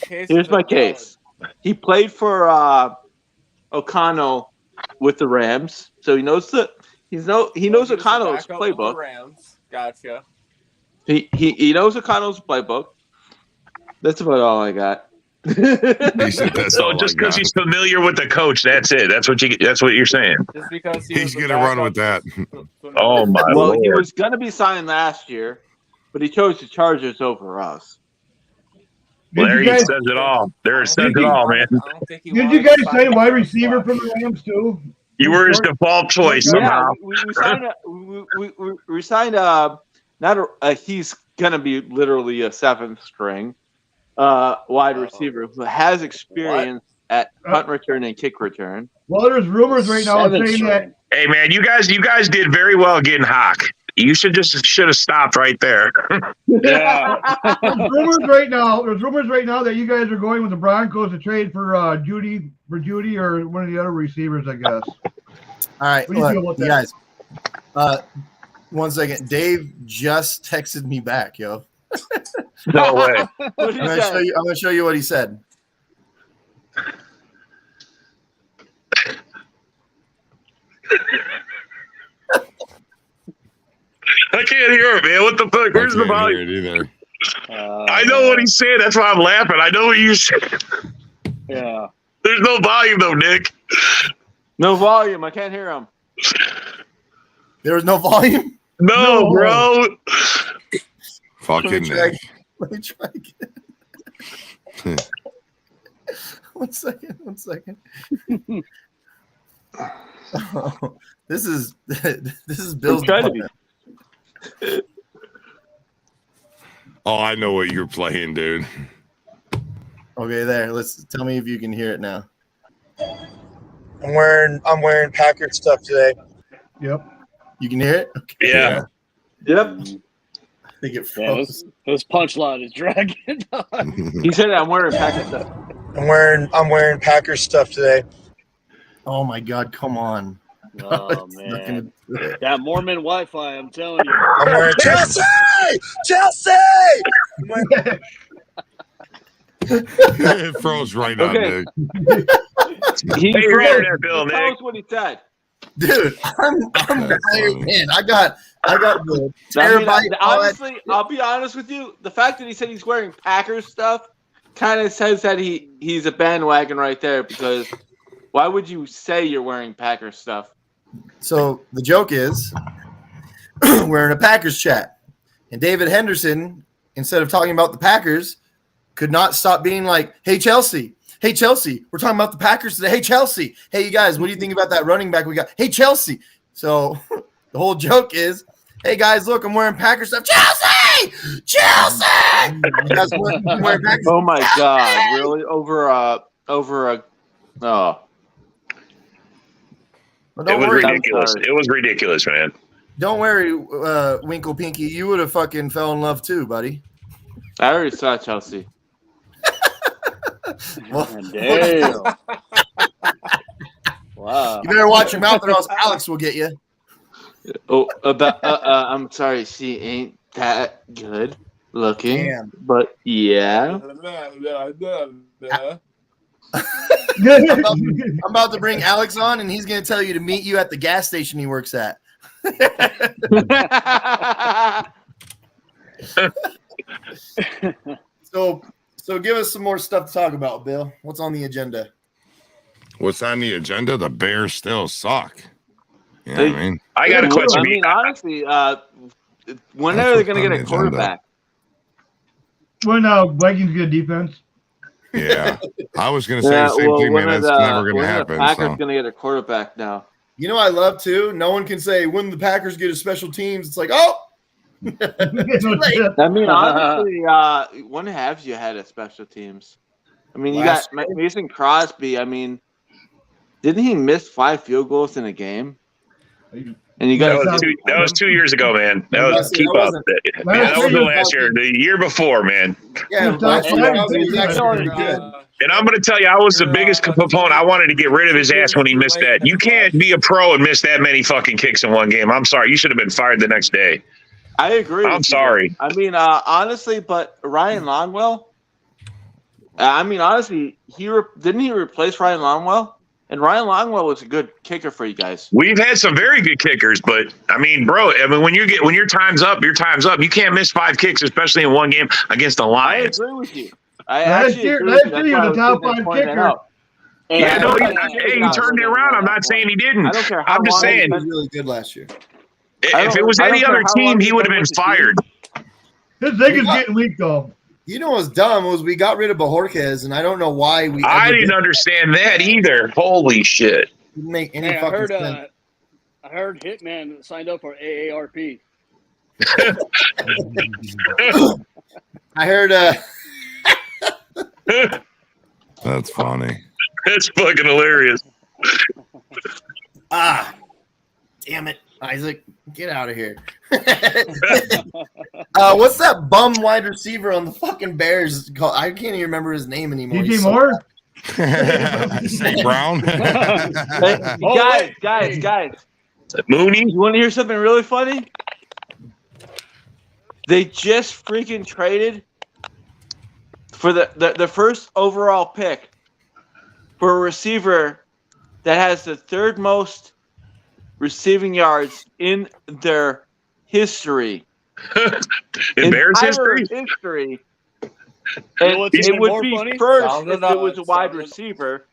Here's my case. He played for O'Connell with the Rams, so he knows O'Connell's playbook. Rams. Gotcha. He knows O'Connell's playbook. That's about all I got. So just because he's familiar with the coach, that's it. That's what you're saying. Just because he's gonna run with that. Oh my Well, Lord. he was gonna be signed last year, but he chose the Chargers over us. Well, there he says it all. There it says it all, man. Did you guys sign a wide receiver from the Rams too? You were his default choice somehow. We signed he's gonna be literally a 7th string wide receiver who has experience at punt return and kick return. Well, there's rumors right now saying that. Hey man, you guys did very well getting Hawk. You should have stopped right there. Yeah. There's rumors right now that you guys are going with the Broncos to trade for Judy or one of the other receivers, I guess. All right, What do you feel about that? guys. 1 second. Dave just texted me back, yo. No way. I'm gonna show you what he said. I can't hear it, man. What the fuck? Where's the volume? I know what he's saying. That's why I'm laughing. I know what you said. Yeah. There's no volume though, Nick. No volume. I can't hear him. There was no volume? No, bro. Fucking Nick. Let me try again. 1 second. Oh, this is Bill's department. Oh, I know what you're playing, dude. Okay, there. Tell me if you can hear it now. I'm wearing Packard stuff today. Yep. You can hear it? Okay. Yeah. Yep. I think it froze. This punchline is dragging on. He said I'm wearing Packard stuff. I'm wearing Packard stuff today. Oh my God! Come on. Oh man, that Mormon Wi-Fi! I'm telling you. I'm wearing Chelsea. It froze right on, Nick. He froze. Bill, Tell Nick. us what he said. Dude, I'm tired, man. I got the terabyte. Honestly, I'll be honest with you. The fact that he said he's wearing Packers stuff kind of says that he's a bandwagon right there, because why would you say you're wearing Packers stuff? So the joke is, we're in a Packers chat, and David Henderson, instead of talking about the Packers, could not stop being like, "Hey Chelsea, we're talking about the Packers today. Hey Chelsea, hey you guys, what do you think about that running back we got? Hey Chelsea." So the whole joke is, "Hey guys, look, I'm wearing Packers stuff. Chelsea. That's what I'm wearing Packers. Oh my God, really? Over a oh. Well, It was ridiculous. It was ridiculous, man. Don't worry, Winkle Pinky. You would have fucking fell in love too, buddy. I already saw Chelsea. Damn. Wow. You better watch your mouth, or else Alex will get you. Oh, I'm sorry. She ain't that good looking, but yeah. I'm about to bring Alex on, and he's going to tell you to meet you at the gas station he works at. So give us some more stuff to talk about, Bill. What's on the agenda? What's on the agenda? The Bears still suck. You know what I mean? I got a question. I mean, honestly, when are they going to get a quarterback? When Vikings get a defense. Yeah, I was going to say the same thing, man. That's never going to happen. The Packers going to get a quarterback now. You know, I love too. No one can say when the Packers get a special teams. It's like, oh. I mean, honestly, one half you had at special teams. I mean, you got Mason Crosby. I mean, didn't he miss 5 field goals in a game? And you guys, that was 2 years ago, man. That was keep up. Yeah, that wasn't last year. The year before, man. Yeah, last year was actually pretty good. And I'm going to tell you, I was the biggest proponent. I wanted to get rid of his ass when he missed that. You can't be a pro and miss that many fucking kicks in one game. I'm sorry. You should have been fired the next day. I agree. I'm sorry. I mean, honestly, but Ryan Longwell. I mean, honestly, didn't he replace Ryan Longwell? And Ryan Longwell was a good kicker for you guys. We've had some very good kickers, but I mean, bro, when your time's up, your time's up. You can't miss 5 kicks, especially in one game against the Lions. I agree with you. Last year he was the top 5 kicker. Yeah, no, he turned it around. I'm not saying he didn't. I don't care how I'm just saying He was really good last year. If it was any other team, he would have been fired. His leg is getting weak, though. You know what's dumb was we got rid of Bajorquez, and I don't know why we. I didn't understand that either. Holy shit! Didn't make any Hey, fucking sense. I heard Hitman signed up for AARP. I heard. That's funny. That's fucking hilarious. Damn it, Isaac, get out of here. What's that bum wide receiver on the fucking Bears called? I can't even remember his name anymore. DJ Moore? St. Brown? Guys. Mooney? You want to hear something really funny? They just freaking traded for the first overall pick for a receiver that has the 3rd most receiving yards in their history. in Bears history? And it would be funny? First if it was a wide receiver.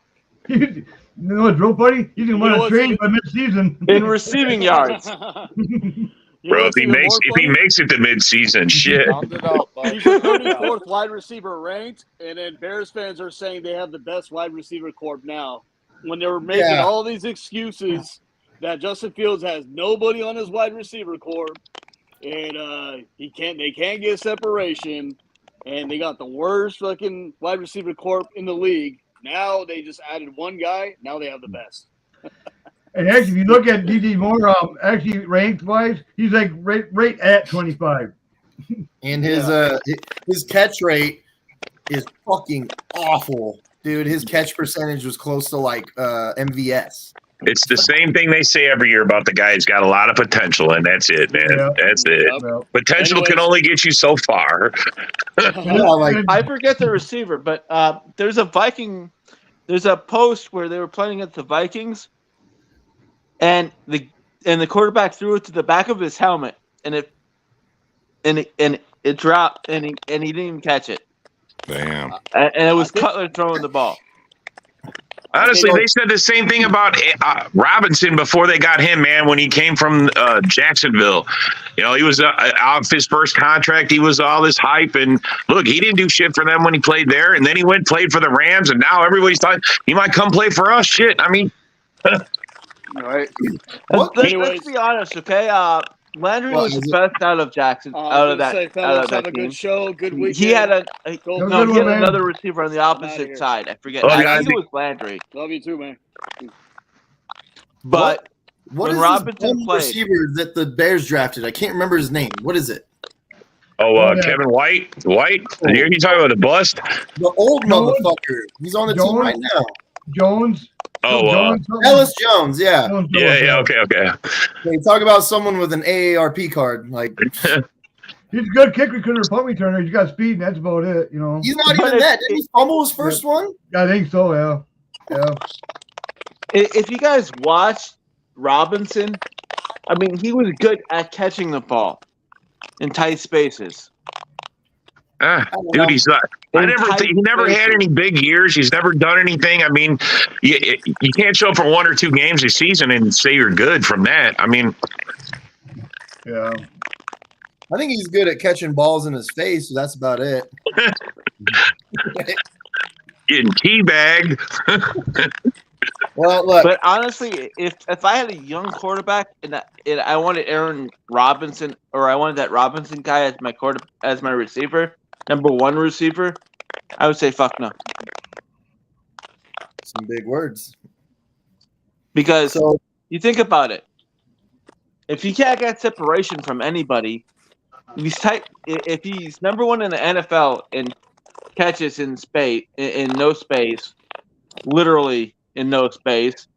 You know what's real funny? He's going to win a trade by mid-season. In receiving yards. Bro, if he makes it to mid-season, shit. He's the 34th wide receiver ranked, and then Bears fans are saying they have the best wide receiver corps now. When they were making all these excuses that Justin Fields has nobody on his wide receiver corps, and they can't get separation, and they got the worst fucking wide receiver corps in the league. Now they just added one guy. Now they have the best. And actually, if you look at DJ Moore, actually ranked wise, he's like right at 25. And his catch rate is fucking awful, dude. His catch percentage was close to like MVS. It's the same thing they say every year about the guy who's got a lot of potential, and that's it, man. Yep. That's it. Yep. Potential can only get you so far. I forget the receiver, but there's a post where they were playing against the Vikings, and the quarterback threw it to the back of his helmet, and it dropped, and he didn't even catch it. Damn. And it was Cutler throwing the ball. Honestly, they said the same thing about Robinson before they got him, man, when he came from Jacksonville. You know, he was out of his first contract. He was all this hype. And, look, he didn't do shit for them when he played there. And then he played for the Rams. And now everybody's talking, he might come play for us. Shit, I mean. All right. Let's be honest, okay? Landry was the best out of Jackson. Out of that team. Good show, good weekend. He had another receiver on the opposite side. I forget. I think it was Landry. Love you too, man. But what when is Robinson this played, receiver that the Bears drafted? I can't remember his name. What is it? Kevin White. You're talking about the bust? The old motherfucker. He's on the team right now. Jones. Ellis Jones, yeah. Okay. They talk about someone with an AARP card, like he's a good kick returner, punt returner. He's got speed, and that's about it. You know, he's not even that. Didn't he fumble his first one? I think so. Yeah. If you guys watched Robinson, I mean, he was good at catching the ball in tight spaces. Dude, he's not. He never had any big years. He's never done anything. I mean, you can't show up for 1 or 2 games a season and say you're good from that. I mean, yeah. I think he's good at catching balls in his face. So that's about it. Getting teabagged. Well, look. But honestly, if I had a young quarterback and I wanted Aaron Robinson, or I wanted that Robinson guy as my receiver, number 1 receiver, I would say fuck no. Some big words. Because you think about it. if he can't get separation from anybody, if he's number one in the NFL in catches in space, in no space, literally in no space.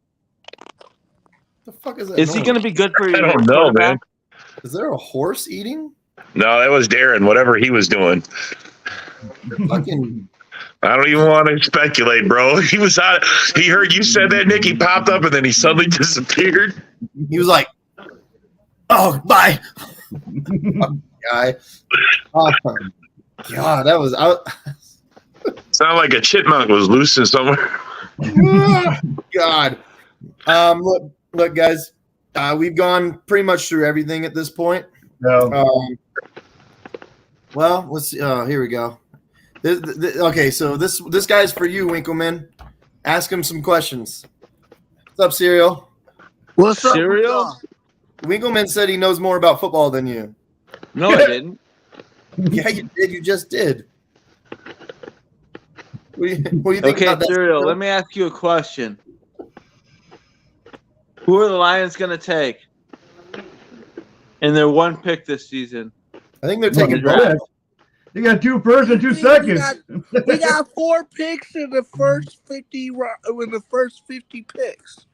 The fuck is that? Is he going to be good for you? I don't know, man. Is there a horse eating? No, that was Darren. Whatever he was doing. Fucking. I don't even want to speculate, bro. He was on. He heard you said that, Nick. He popped up and then he suddenly disappeared. He was like, "Oh, bye, guy." Oh, God, that was out. Sounded like a chipmunk was loose in somewhere. God. Look, guys. We've gone pretty much through everything at this point. No. Well, let's see. Here we go. Okay, so this guy's for you, Winkleman. Ask him some questions. What's up, Serial? What's up, Serial? Winkleman said he knows more about football than you. No, I didn't. Yeah, you did. You just did. What do you think about that? Serial, let me ask you a question. Who are the Lions going to take in their one pick this season? I think they're taking both. They got 2 firsts and 2 seconds. We got 4 picks in the first 50. In the first 50 picks.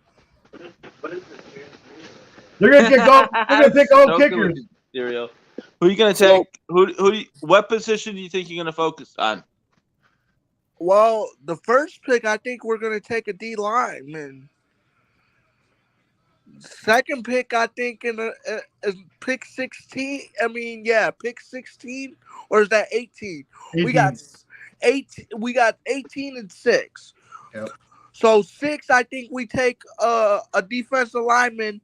They're gonna pick all. They're gonna pick all kickers. Serial. Who are you going to take? What position do you think you're going to focus on? Well, the first pick, I think we're going to take a D lineman. Second pick, I think is pick 16. I mean, pick 16, or is that 18? 18. We got 18 and 6. Yep. So 6, I think we take a defensive lineman,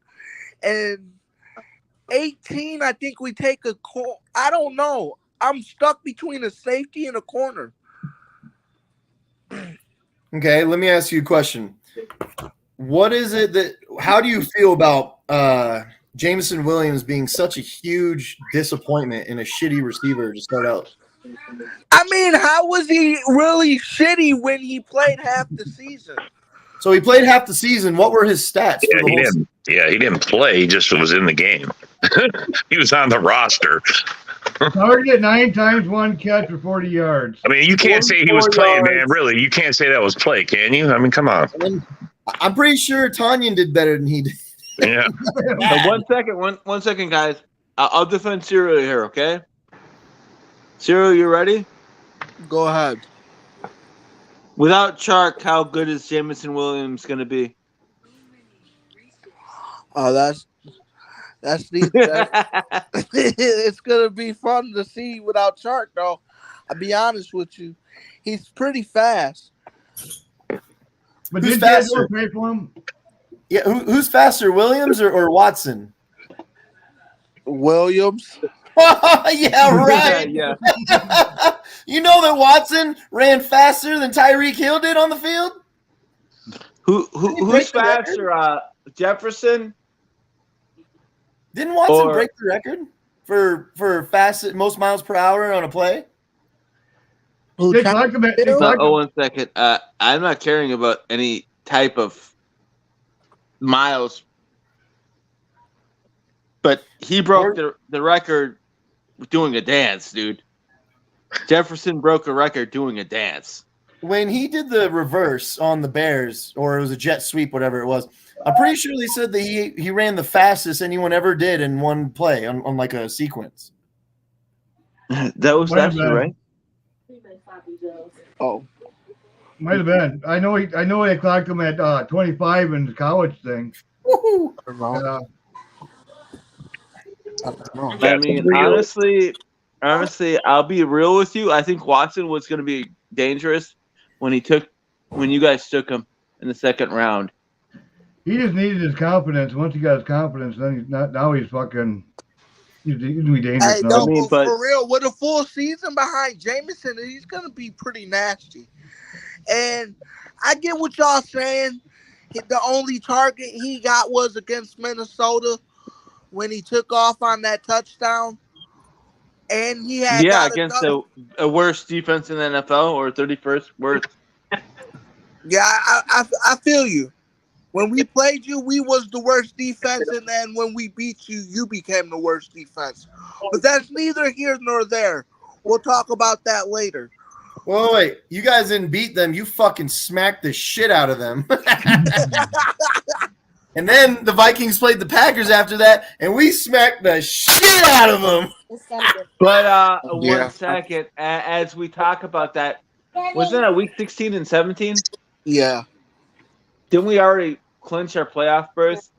and 18, I think we take a I don't know. I'm stuck between a safety and a corner. Okay, let me ask you a question. What is it how do you feel about Jameson Williams being such a huge disappointment and a shitty receiver to start out? I mean, how was he really shitty when he played half the season? So he played half the season. What were his stats? He didn't play. He just was in the game. He was on the roster. Target 9 times, 1 catch for 40 yards. I mean, you can't say he was playing, man. Really, you can't say that was play, can you? I mean, come on. I'm pretty sure Tanyan did better than he did. Yeah. One second, guys. I'll defend Serial here, okay? Serial, you ready? Go ahead. Without Chark, how good is Jameson Williams going to be? Oh, that's deep. It's gonna be fun to see without Chark, though. I'll be honest with you, he's pretty fast. But who's did faster? Pay for him? Yeah, who's faster, Williams or Watson? Williams. Yeah, right. Yeah. You know that Watson ran faster than Tyreek Hill did on the field? Who's faster, Jefferson? Didn't Watson break the record for fastest most miles per hour on a play? One second. I'm not caring about any type of miles, but he broke the record doing a dance, dude. Jefferson broke a record doing a dance. When he did the reverse on the Bears, or it was a jet sweep, whatever it was, I'm pretty sure they said that he ran the fastest anyone ever did in one play on like a sequence. That was actually right. Oh, might have been. I know they clocked him at 25 in the college thing. I mean, honestly, I'll be real with you. I think Watson was going to be dangerous when you guys took him in the second round. He just needed his confidence. Once he got his confidence, then he's not. Now he's fucking. He's gonna be dangerous. Hey, no, but for real, with a full season behind Jameson, he's gonna be pretty nasty. And I get what y'all saying. The only target he got was against Minnesota when he took off on that touchdown. And he had against a worst defense in the NFL, or 31st worst. Yeah, I feel you. When we played you, we was the worst defense, and then when we beat you, you became the worst defense. But that's neither here nor there. We'll talk about that later. Well, wait, you guys didn't beat them. You fucking smacked the shit out of them. And then the Vikings played the Packers after that, and we smacked the shit out of them. But 1 second, as we talk about that, wasn't it week 16 and 17? Yeah. Didn't we already clinch our playoff berth?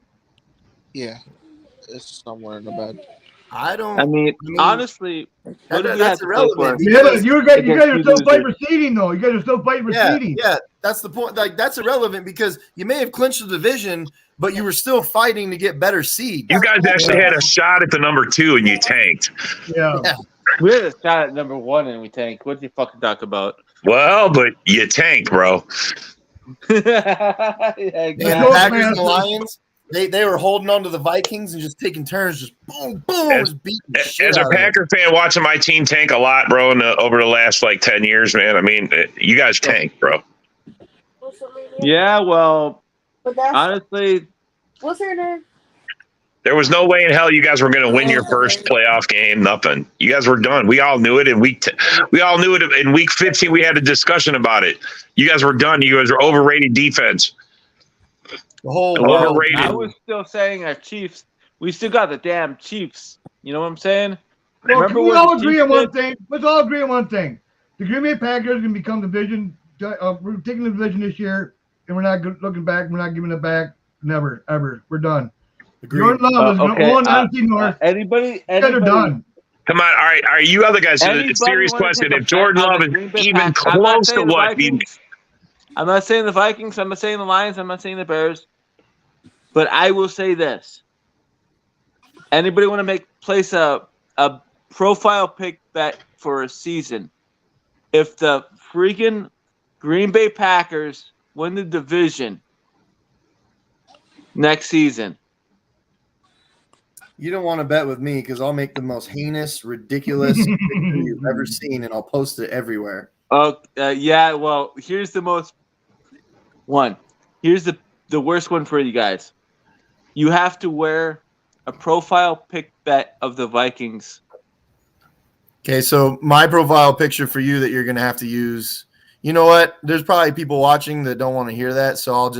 Yeah. It's somewhere in the bed. I mean, honestly, what do we have to play for? Yeah, but you guys are still fighting for seeding, though. You guys are still fighting for seeding. Yeah, that's the point. Like, that's irrelevant because you may have clinched the division, but you were still fighting to get better seed. You guys actually had a shot at the number 2 and you tanked. Yeah. We had a shot at number 1 and we tanked. What did you fucking talk about? Well, but you tanked, bro. Yeah, The Packers and the Lions, they were holding on to the Vikings and just taking turns, just boom, boom, just beating the shit As a out of them. Packer fan, watching my team tank a lot, bro, over the last 10 years, man. I mean, you guys tanked, bro. Yeah, well, honestly, What's her name? There was no way in hell you guys were going to win your first playoff game. Nothing. You guys were done. We all knew it. And we all knew it in week 15. We had a discussion about it. You guys were done. You guys were overrated defense. Overrated. I was still saying our Chiefs. We still got the damn Chiefs. You know what I'm saying? Well, can we all agree on one thing? Let's all agree on one thing. The Green Bay Packers can become division. We're taking the division this year, and we're not looking back. We're not giving it back. Never, ever. We're done. Jordan Love is going to win NFC North. Anybody are done. Come on. All right. Are you other guys? A serious question. If Jordan Love is even close to what he. I'm not saying the Vikings. I'm not saying the Lions. I'm not saying the Bears. But I will say this. Anybody want to place a profile pick bet for a season? If the freaking Green Bay Packers win the division next season. You don't want to bet with me because I'll make the most heinous, ridiculous picture you've ever seen, and I'll post it everywhere. Yeah, well, here's the most one. Here's the worst one for you guys. You have to wear a profile pick bet of the Vikings. Okay, so my profile picture for you that you're going to have to use. You know what? There's probably people watching that don't want to hear that, so I'll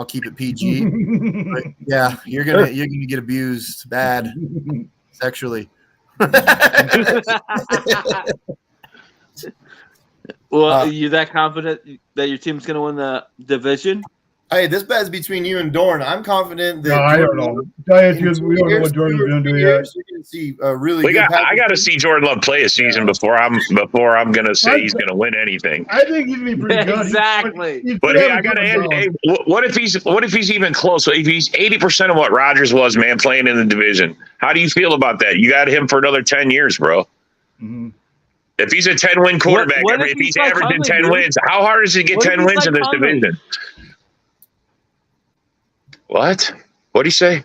keep it PG. But yeah, you're gonna get abused bad sexually. Well, you're that confident that your team's gonna win the division? Hey, this bet's between you and Dorn. I'm confident that. No, I don't know. We don't know what Jordan's going to do yet. You're going to see a really good. I got to see Jordan Love play a season before I'm going to say he's going to win anything. I think he's going to be pretty good. Exactly. But hey, I got to add. Hey, what if he's even close? If he's 80% of what Rodgers was, man, playing in the division, how do you feel about that? You got him for another 10 years, bro. Mm-hmm. If he's a 10-win quarterback, if he's averaging 10 wins, how hard is it to get 10 wins in this division? What? What'd he say?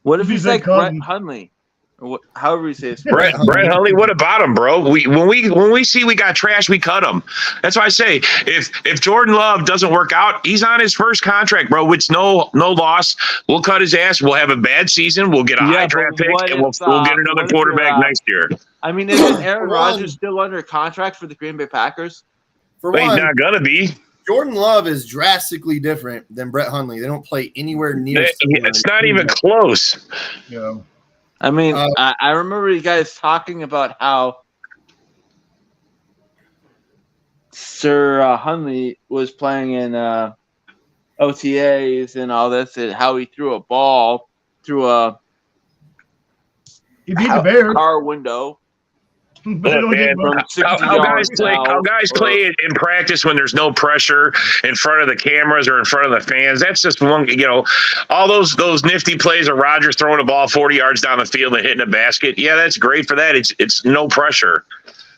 What if he's like Brett Hundley? Or however you say it. Brett Hundley, what about him, bro? When we see we got trash, we cut him. That's why I say if Jordan Love doesn't work out, he's on his first contract, bro. It's no loss. We'll cut his ass. We'll have a bad season. We'll get a high draft pick, and we'll get another quarterback next year. I mean, isn't Aaron Rodgers still under contract for the Green Bay Packers? For one, he's not gonna be. Jordan Love is drastically different than Brett Hundley. They don't play anywhere near. It's not even close. Yeah. I mean, I remember you guys talking about how Sir Hundley was playing in OTAs and all this, and how he threw a ball through a car window. Look, man, how guys play it in practice when there's no pressure in front of the cameras or in front of the fans. That's just one, all those nifty plays of Rodgers throwing a ball 40 yards down the field and hitting a basket. Yeah, that's great for that. It's no pressure.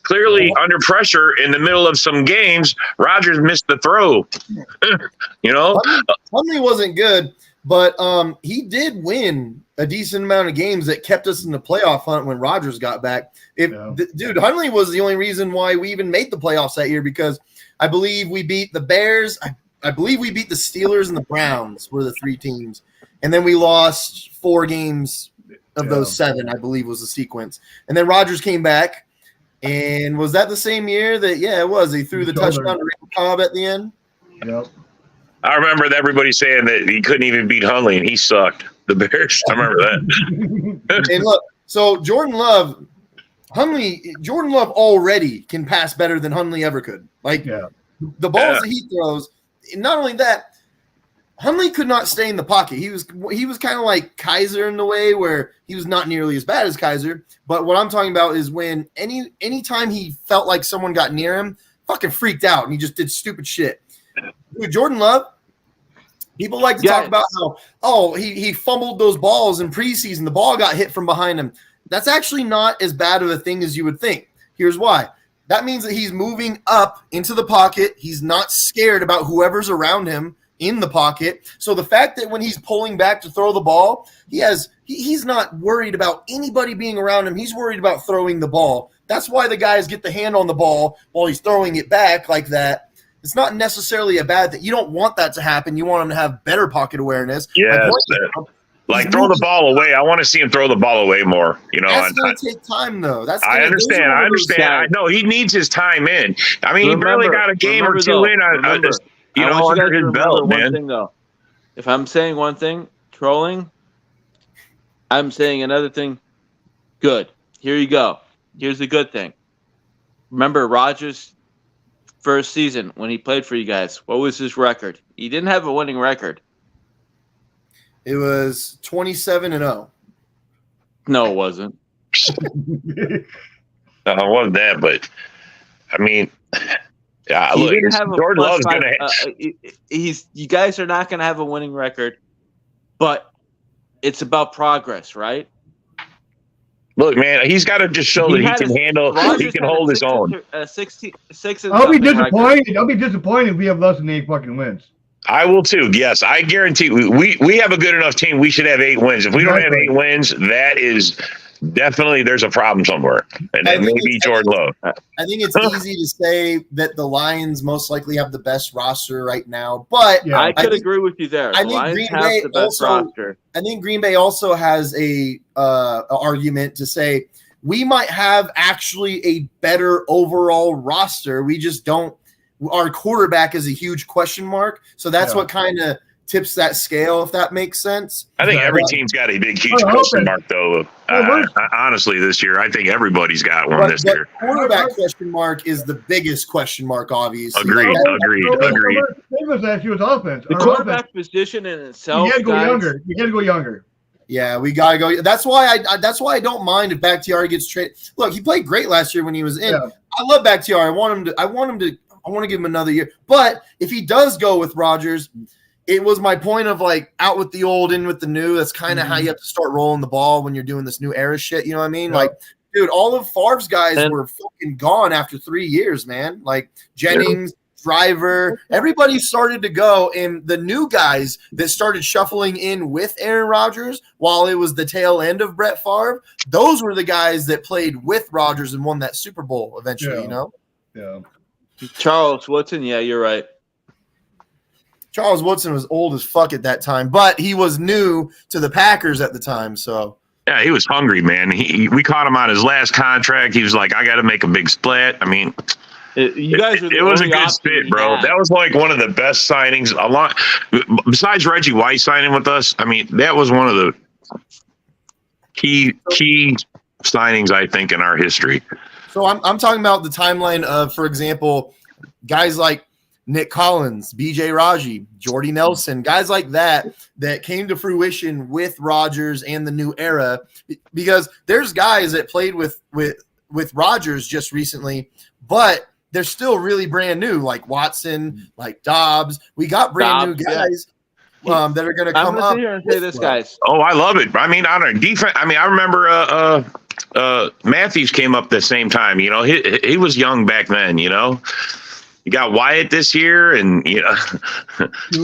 Clearly, under pressure in the middle of some games, Rodgers missed the throw. Hundley wasn't good, but he did win a decent amount of games that kept us in the playoff hunt when Rodgers got back. Dude, Hundley was the only reason why we even made the playoffs that year, because I believe we beat the Bears. I believe we beat the Steelers and the Browns were the 3 teams, and then we lost 4 games of those 7. I believe was the sequence, and then Rodgers came back. And was that the same year that? Yeah, it was. He threw the touchdown to Randall Cobb at the end. Yep. I remember everybody saying that he couldn't even beat Hundley, and he sucked. The Bears. I remember that. And look, so Jordan Love already can pass better than Hundley ever could. Like the balls that he throws. Not only that, Hundley could not stay in the pocket. He was kind of like Kaiser in the way where he was not nearly as bad as Kaiser. But what I'm talking about is when anytime he felt like someone got near him, fucking freaked out and he just did stupid shit. Dude, Jordan Love, people like to talk about how he fumbled those balls in preseason. The ball got hit from behind him. That's actually not as bad of a thing as you would think. Here's why. That means that he's moving up into the pocket. He's not scared about whoever's around him in the pocket. So the fact that when he's pulling back to throw the ball, he's not worried about anybody being around him. He's worried about throwing the ball. That's why the guys get the hand on the ball while he's throwing it back like that. It's not necessarily a bad thing. You don't want that to happen. You want him to have better pocket awareness. Yeah, like throw the ball away. I want to see him throw the ball away more. That's going to take time, though. I understand. I know he needs his time in. I mean, he barely got a game or 2 in. Under his belt, man. One thing, though. If I'm saying one thing, trolling, I'm saying another thing, good. Here you go. Here's the good thing. Remember Rodgers' first season when he played for you guys? What was his record? He didn't have a winning record. It was 27-0. No, it wasn't. It wasn't that, but I mean, yeah. Look, Jordan Love's gonna. You guys are not gonna have a winning record, but it's about progress, right? Look, man, he's got to just show that he can handle. He can hold his own. 66. I'll be disappointed. I'll be disappointed if we have less than 8 fucking wins. I will too. Yes, I guarantee we have a good enough team. We should have 8 wins. If we don't have 8 wins, that is definitely there's a problem somewhere, and that may be Jordan Love. I think it's easy to say that the Lions most likely have the best roster right now, but I could agree with you there. I think Green Bay also. I think Green Bay also has a argument to say we might have actually a better overall roster. We just don't. Our quarterback is a huge question mark, so that's what kind of tips that scale, if that makes sense. I think every team's got a big, huge question mark, though. Honestly, this year, I think everybody's got one this year. Quarterback question mark is the biggest question mark, obviously. Agreed. The quarterback position in itself. You got to go younger. Yeah, we gotta go. That's why I don't mind if Bakhtiari gets traded. Look, he played great last year when he was in. Yeah. I love Bakhtiari. I want to give him another year. But if he does go with Rodgers, it was my point of like out with the old, in with the new. That's kind of how you have to start rolling the ball when you're doing this new era shit. You know what I mean? Yeah. Like, dude, all of Favre's guys were fucking gone after 3 years, man. Like Jennings, Driver, everybody started to go, and the new guys that started shuffling in with Aaron Rodgers while it was the tail end of Brett Favre, those were the guys that played with Rodgers and won that Super Bowl eventually, you know? Yeah. Charles Woodson, yeah, you're right. Charles Woodson was old as fuck at that time, but he was new to the Packers at the time, so. Yeah, he was hungry, man. We caught him on his last contract. He was like, I got to make a big split. I mean, you guys it was a good spit, bro. That was like one of the best signings. Besides Reggie White signing with us, I mean, that was one of the key signings, I think, in our history. So I'm talking about the timeline of, for example, guys like Nick Collins, B.J. Raji, Jordy Nelson, guys like that came to fruition with Rodgers and the new era, because there's guys that played with Rodgers just recently, but they're still really brand new, like Watson, like Dobbs. We got brand new guys that are going to come up. I'm going to sit here and say this, guys. Oh, I love it. I mean, on our defense, I mean, I remember Matthews came up the same time. You know, he was young back then, you know. You got Wyatt this year, and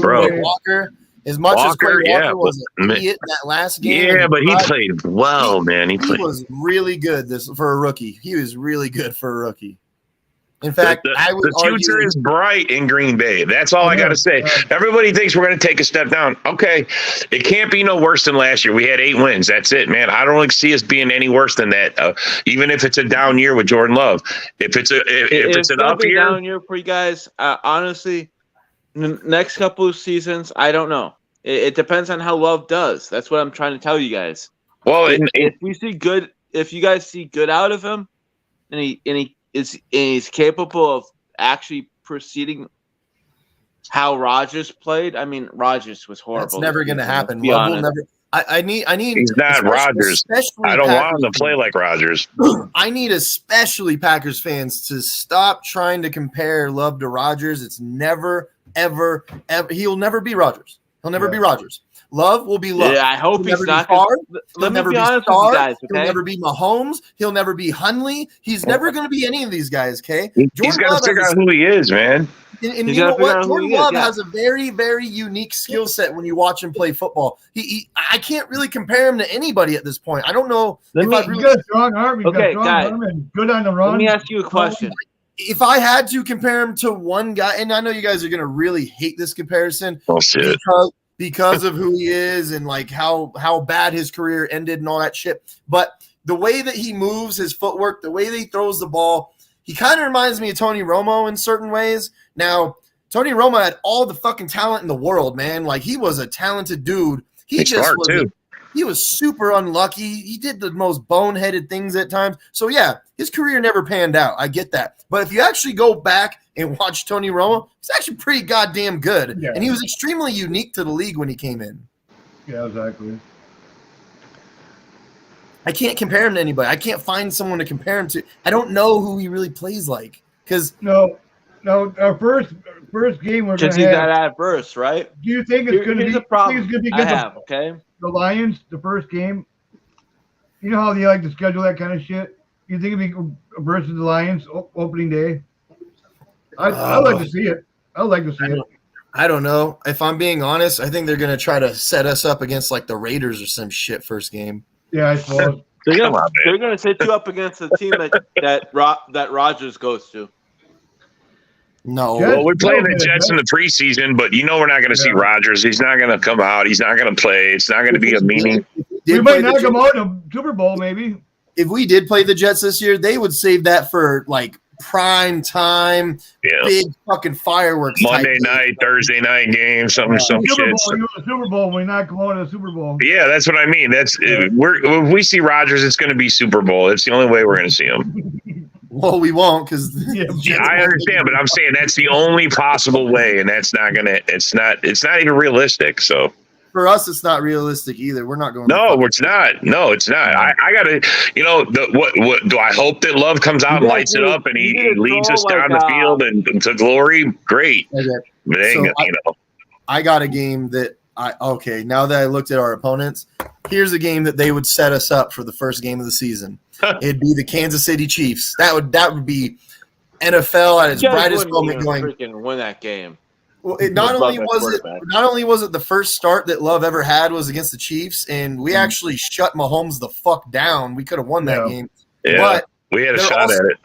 bro, Walker. As much as Quay Walker was an idiot in that last game, but he played well, man. He was really good for a rookie. He was really good for a rookie. In fact, the future is bright in Green Bay. That's all I got to say. Everybody thinks we're going to take a step down. Okay, it can't be no worse than last year. We had 8 wins. That's it, man. I don't see us being any worse than that. Even if it's a down year with Jordan Love, if it's an up year, down year for you guys. Honestly, the next couple of seasons, I don't know. It depends on how Love does. That's what I'm trying to tell you guys. Well, if we see good, if you guys see good out of him, and he's capable of actually proceeding how Rodgers played. I mean, Rodgers was horrible. That's never going to happen. Love will never. I need. He's not Rodgers. I don't want him to play like Rodgers. I need especially Packers fans to stop trying to compare Love to Rodgers. It's never, ever. He'll never be Rodgers. He'll never be Rodgers. Love will be Love. Yeah, I hope he's not. He'll never be honest with you guys, okay? He'll never be Mahomes. He'll never be Hundley. He's never going to be any of these guys, okay? He's got to figure out who he is, man. And you know what? Jordan Love has a very, very unique skill set when you watch him play football. I can't really compare him to anybody at this point. I don't know. He's got a strong arm. He's got strong arm and good on the run. Let me ask you a question. If I had to compare him to one guy, and I know you guys are going to really hate this comparison. Because of who he is and like how bad his career ended and all that shit. But the way that he moves, his footwork, the way that he throws the ball, he kind of reminds me of Tony Romo in certain ways. Now, Tony Romo had all the fucking talent in the world, man. Like, he was a talented dude. He was super unlucky. He did the most boneheaded things at times. So, yeah, his career never panned out. I get that. But if you actually go back and watch Tony Romo, he's actually pretty goddamn good. Yeah. And he was extremely unique to the league when he came in. Yeah, exactly. I can't compare him to anybody. I can't find someone to compare him to. I don't know who he really plays like. Because no, our first game we're going to have. That adverse, right? Do you think it's going to be? The problem the Lions, the first game. You know how they like to schedule that kind of shit. You think it'd be versus the Lions opening day? I'd like to see it. I'd like to see it. I don't know. If I'm being honest, I think they're going to try to set us up against like the Raiders or some shit first game. Yeah, I suppose. They're going to set you up against a team that Rodgers goes to. No. Well, we're playing the Jets in the preseason, but you know we're not going to see Rodgers. He's not going to come out. He's not going to play. It's not going to be a meeting. We might knock him out in a Super Bowl, maybe. If we did play the Jets this year, they would save that for like prime time, big fucking fireworks. Monday night, Thursday night game, some shit. Super Bowl, we knock them out in the Super Bowl. Yeah, that's what I mean. If we see Rodgers, it's going to be Super Bowl. It's the only way we're going to see him. Well, we won't because I understand, but I'm saying that's the only possible way, and that's not gonna. It's not even realistic. So for us, it's not realistic either. We're not going. No, it's not. No, it's not. I gotta. What do I hope that Love comes out and lights it up and he leads us down the field and to glory? Great. Okay. But I got a game that now that I looked at our opponents, here's a game that they would set us up for the first game of the season. It'd be the Kansas City Chiefs. That would be NFL at its brightest moment. Freaking win that game. Well, not only was it the first start that Love ever had was against the Chiefs, and we actually shut Mahomes the fuck down. We could have won that game. Yeah, but we had a shot at it.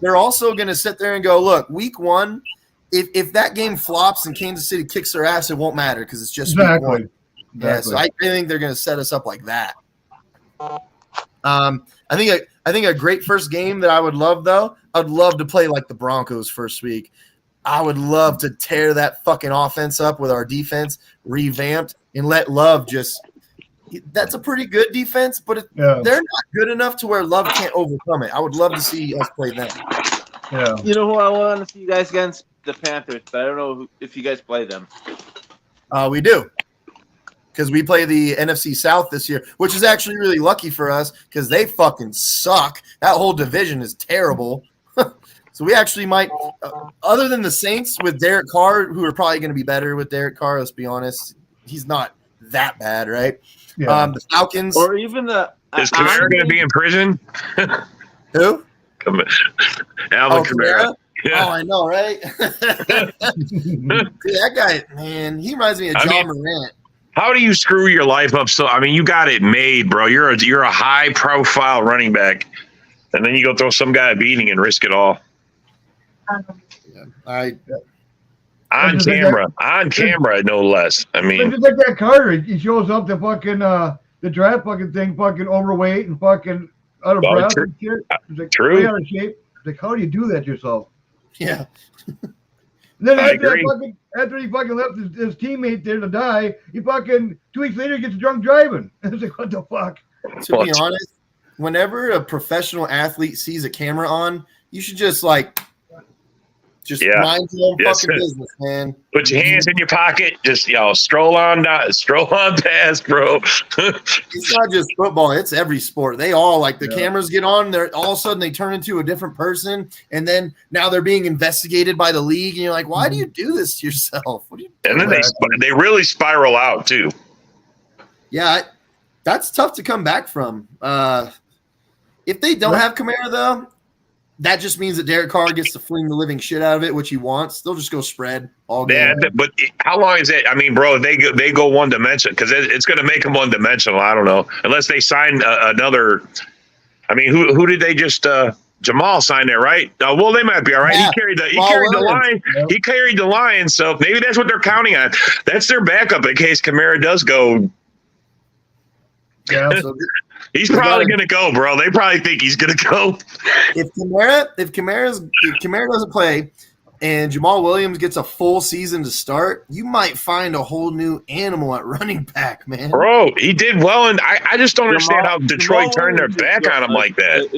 They're also going to sit there and go, look, week one, if that game flops and Kansas City kicks their ass, it won't matter because it's just week one. Yeah, so I think they're going to set us up like that. I think a great first game that I would love, though, I'd love to play like the Broncos first week. I would love to tear that fucking offense up with our defense revamped and let Love just – that's a pretty good defense, but they're not good enough to where Love can't overcome it. I would love to see us play them. Yeah. You know who I want to see you guys against? The Panthers, but I don't know if you guys play them. We do. Because we play the NFC South this year, which is actually really lucky for us because they fucking suck. That whole division is terrible. So we actually might, other than the Saints with Derek Carr, who are probably going to be better with Derek Carr, let's be honest. He's not that bad, right? Yeah. The Falcons. Or even the – Is Kamara going to be in prison? Who? Alvin Kamara. Yeah. Oh, I know, right? That guy, man, he reminds me of John Morant. How do you screw your life up? So, I mean, you got it made, bro. You're a high-profile running back, and then you go throw some guy a beating and risk it all. On camera, no less. I mean, just like that Carter, he shows up to fucking the draft fucking thing, fucking overweight and fucking out of breath and shit. He's like, true. Way out of shape. He's like, how do you do that yourself? Yeah. And then after he fucking left his teammate there to die, he fucking 2 weeks later gets drunk driving. It's like, what the fuck? To be honest, whenever a professional athlete sees a camera on, you should just mind your own fucking business, man. Put your hands in your pocket. Just stroll on past, bro. It's not just football; it's every sport. They all the cameras get on. They're all of a sudden they turn into a different person, and then now they're being investigated by the league. And you're like, why do you do this to yourself? What do you? And then they really spiral out too. Yeah, that's tough to come back from. If they don't have Kamara though, that just means that Derek Carr gets to fling the living shit out of it, which he wants. They'll just go spread all game. Yeah, but how long is it? I mean, bro, they go one dimension because it's going to make them one dimensional. I don't know unless they sign another. I mean, who did they just? Jamal signed there, right? Well, they might be all right. Yeah. He carried the line. Yep. He carried the line, so maybe that's what they're counting on. That's their backup in case Kamara does go. Yeah, so he's probably going to go, bro. They probably think he's going to go. If Kamara doesn't play and Jamal Williams gets a full season to start, you might find a whole new animal at running back, man. Bro, he did well, and I just don't understand how Detroit turned their back on him like that.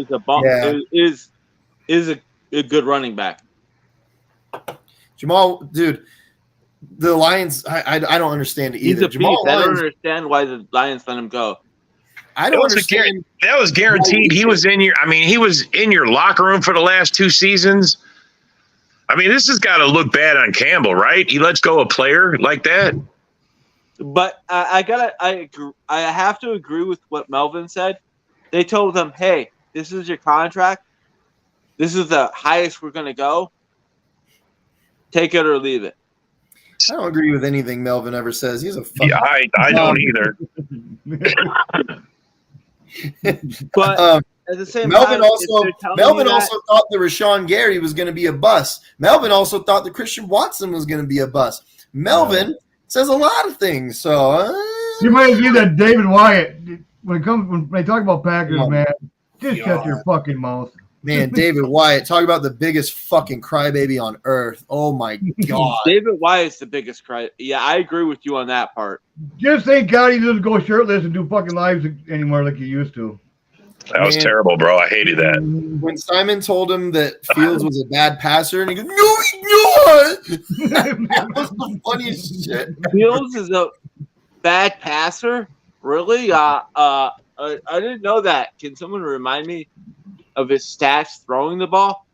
Is a good running back. Jamal, dude, the Lions, I don't understand it either. He's a beast. I don't understand why the Lions let him go. I don't understand. That was guaranteed. He was in your locker room for the last 2 seasons. I mean, this has got to look bad on Campbell, right? He lets go a player like that. But I have to agree with what Melvin said. They told him, "Hey, this is your contract. This is the highest we're going to go. Take it or leave it." I don't agree with anything Melvin ever says. He's a fucking I don't either. But at the same Melvin time, also thought that Rashawn Gary was going to be a bust. Melvin also thought that Christian Watson was going to be a bust. Melvin says a lot of things. So you might be that David Wyatt when they talk about Packers, man. Just shut your fucking mouth. Man, David Wyatt, talk about the biggest fucking crybaby on earth. Oh my god. David Wyatt's the biggest cry. Yeah, I agree with you on that part. Just thank God he doesn't go shirtless and do fucking lives anymore like he used to. That was terrible, bro. I hated that. When Simon told him that Fields was a bad passer, and he goes, "No, he's not." That was the funniest shit. Fields is a bad passer? Really? I didn't know that. Can someone remind me of his stats throwing the ball?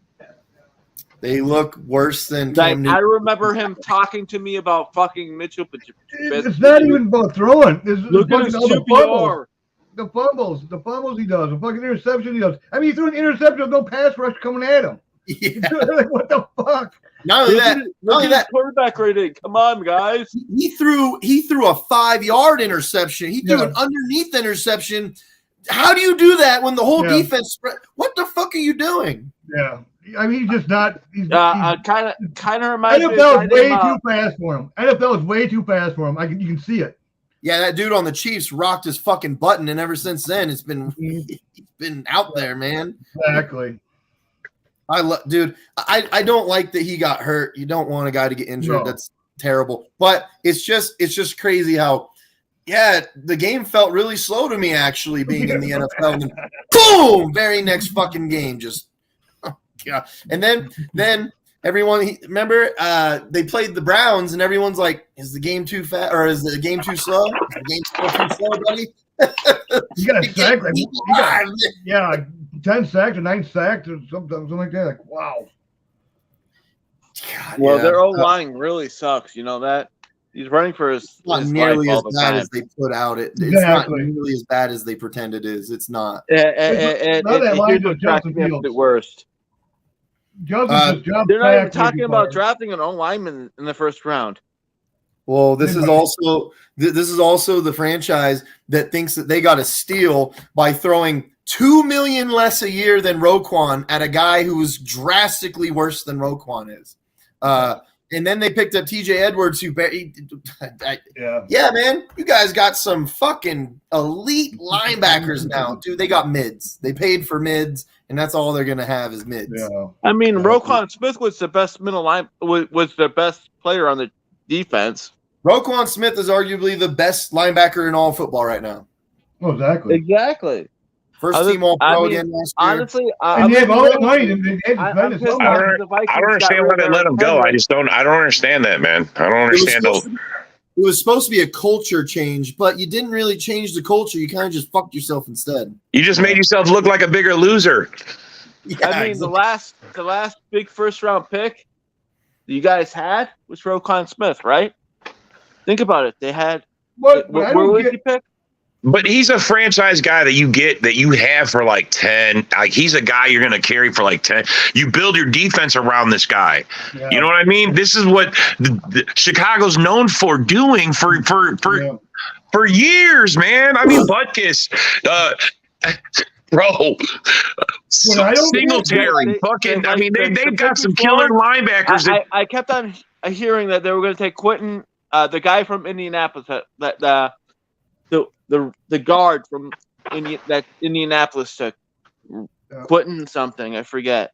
They look worse than I remember him talking to me about fucking Mitchell. It's not even about throwing. Look at his QBR. The fumbles he does, the fucking interception he does. I mean, he threw an interception with no pass rush coming at him. Yeah. Like, what the fuck? Not only that, quarterback rating. Come on, guys. He threw a 5-yard interception. He threw an underneath interception. How do you do that when the whole defense spread? What the fuck are you doing? Yeah. I mean, he's just not. Kind of reminds me. NFL is way too fast for him. NFL is way too fast for him. You can see it. Yeah, that dude on the Chiefs rocked his fucking button, and ever since then, he's been out there, man. Exactly. Dude, I don't like that he got hurt. You don't want a guy to get injured. No. That's terrible. But it's just crazy how, the game felt really slow to me actually being in the NFL. And then, boom, very next fucking game, just yeah. And then everyone remember they played the Browns, and everyone's like, "Is the game too fast or is the game too slow? Is the game still too slow, buddy?" You got a sack, 10 sacks or 9 sacks or something like that. Like, wow. God, well, their O-line really sucks. You know that? He's running for his not his nearly life as all the bad time. as they put out. It's not nearly as bad as they pretend it is. It's not. Here's what's cracking me up the worst. They're not even talking about drafting an O-lineman in the first round. Well, this is also the franchise that thinks that they got to steal by throwing $2 million less a year than Roquan at a guy who was drastically worse than Roquan is. And then they picked up TJ Edwards, who yeah, man, you guys got some fucking elite linebackers now, dude. They got mids. They paid for mids, and that's all they're gonna have is mids. Yeah. I mean, Roquan Smith was the best was the best player on the defense. Roquan Smith is arguably the best linebacker in all football right now. Oh, exactly. Exactly. First team All-Pro again last year. Honestly, and they have all the money. I don't understand why they let him go. I don't understand that, man. I don't understand it was supposed to be a culture change, but you didn't really change the culture. You kind of just fucked yourself instead. You just made yourself look like a bigger loser. Yeah, I mean, the last big first round pick that you guys had was Roquan Smith, right? Think about it. They had where was he picked? But he's a franchise guy that you have for like 10. Like he's a guy you're going to carry for like 10. You build your defense around this guy. Yeah. You know what I mean? This is what Chicago's known for doing for years, man. I mean, Butkus, bro, Singletary, fucking. I mean, they've got some killer linebackers. I kept on hearing that they were going to take Quentin, the guy from Indianapolis, the guard from that Indianapolis took, Quentin something, I forget.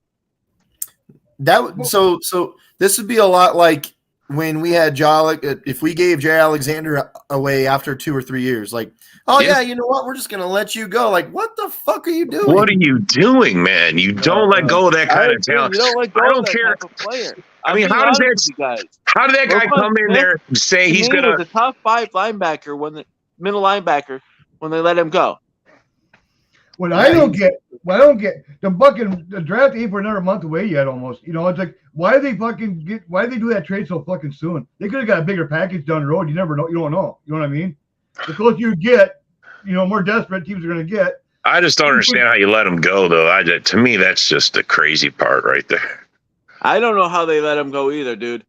So this would be a lot like when we had if we gave Jay Alexander away after 2 or 3 years, like, oh yeah, you know what? We're just gonna let you go. Like, what the fuck are you doing? What are you doing, man? You don't let go of that kind of talent. You don't let go I don't of that care. type of player. I mean, how did that guy come in there and say he's gonna the top 5 linebacker middle linebacker when they let him go? What I don't get the draft ain't for another month away yet almost. You know, it's like why did they do that trade so fucking soon? They could have got a bigger package down the road. You never know. You don't know. You know what I mean? The closer you get, more desperate teams are gonna get. I just don't understand how you let him go, though. To me, that's just the crazy part right there. I don't know how they let him go either, dude.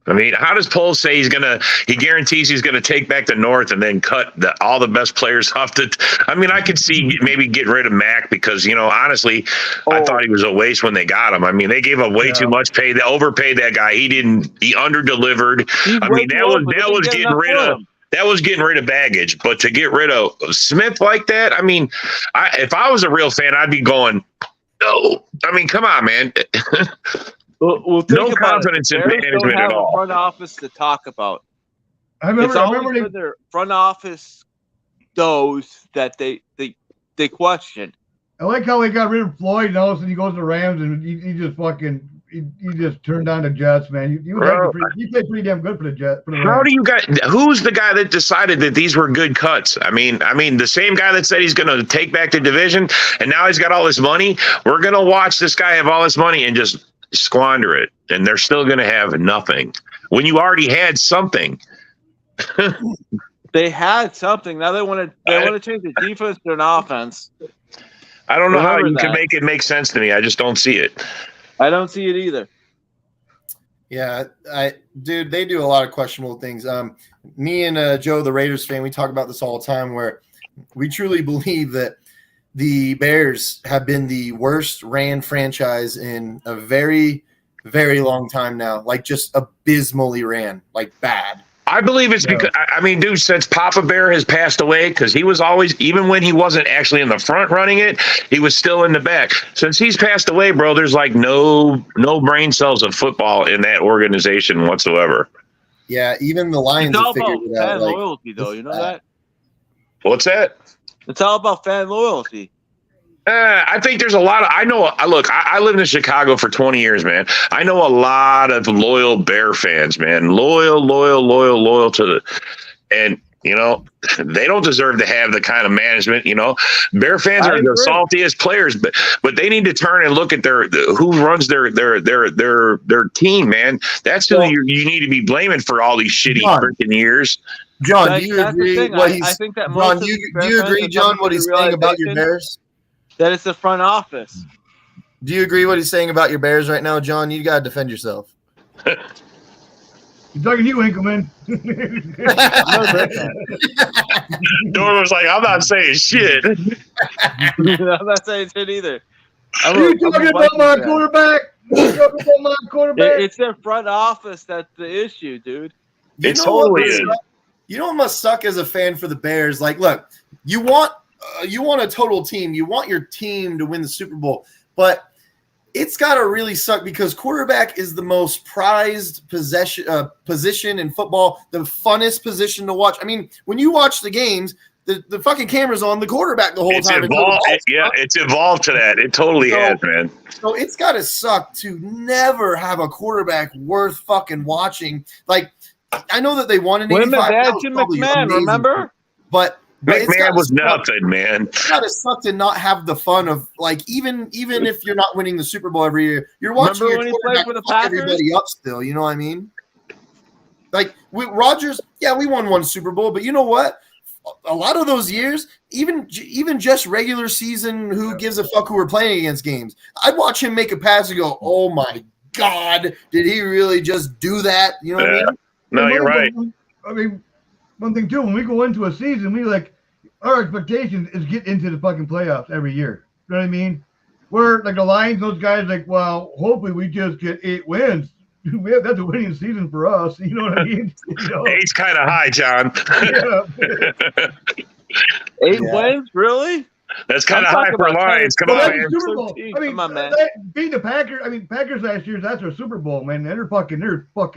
I mean, how does Poles say he guarantees he's going to take back the North and then cut all the best players off I mean, I could see maybe getting rid of Mack because, honestly, I thought he was a waste when they got him. I mean, they gave him way too much pay. They overpaid that guy. He under-delivered. I mean, that was getting rid of baggage. But to get rid of Smith like that, I mean, if I was a real fan, I'd be going, no. I mean, come on, man. Well, no confidence in management at all. Front office to talk about. I remember their front office those that they question. I like how they got rid of Floyd, and all of a sudden he goes to the Rams, and he just fucking he just turned on the Jets, man. You played pretty damn good for the Jets. How do you guys? Who's the guy that decided that these were good cuts? I mean, the same guy that said he's going to take back the division, and now he's got all this money. We're going to watch this guy have all this money and just squander it, and they're still going to have nothing when you already had something. They had something. Now they want to change the defense to an offense. I don't know how you can make it make sense to me. I just don't see it. I don't see it either. Yeah, dude, they do a lot of questionable things. Me and Joe, the Raiders fan, we talk about this all the time, where we truly believe that the Bears have been the worst ran franchise in a very, very long time now. Like, just abysmally ran, like bad. I believe it's because, I mean, dude, since Papa Bear has passed away, because he was always, even when he wasn't actually in the front running it, he was still in the back. Since he's passed away, bro, there's like no brain cells of football in that organization whatsoever. Yeah, even the Lions have figured it out. Fan loyalty, though, you know that? What's that? It's all about fan loyalty. I think there's a lot of, I lived in Chicago for 20 years, man. I know a lot of loyal Bear fans, man. Loyal to and they don't deserve to have the kind of management, Bear fans are the saltiest players, but they need to turn and look at who runs their team, man. That's who you need to be blaming for all these shitty freaking years. John, do you agree what he's John, do you agree, John, what he's saying about your Bears? That it's the front office. Do you agree what he's saying about your Bears right now, John? You got to defend yourself. He's talking to you, Winkleman. Jordan was like, I'm not saying shit. I'm not saying shit either. You talking about my quarterback? It's their front office that's the issue, dude. You know what must suck as a fan for the Bears? Like, look, you want a total team. You want your team to win the Super Bowl, but it's got to really suck because quarterback is the most prized position in football, the funnest position to watch. I mean, when you watch the games, the fucking camera's on the quarterback the whole time. It's evolved to that. It totally has, man. So it's got to suck to never have a quarterback worth fucking watching. Like, I know that they won an 85. Jim McMahon, remember? But McMahon was nothing, man. It's gotta suck to not have the fun of, like, even if you're not winning the Super Bowl every year, you're watching your quarterback fuck everybody up still. You know what I mean? Like with Rodgers, yeah, we won one Super Bowl, but you know what? A lot of those years, even just regular season, who gives a fuck who we're playing against games? I'd watch him make a pass and go, "Oh my God, did he really just do that?" You know what I mean? No, you're right. I mean, one thing too, when we go into a season, our expectation is get into the fucking playoffs every year. You know what I mean? We're like the Lions, those guys, like, well, hopefully we just get 8 wins. That's a winning season for us. You know what I mean? You know? 8's kind of high, John. 8 wins, really? That's kind of high for Lions. Come on, man. Super Bowl. I mean, come on, man. Being the Packers, Packers last year, that's their Super Bowl, man. They're fucking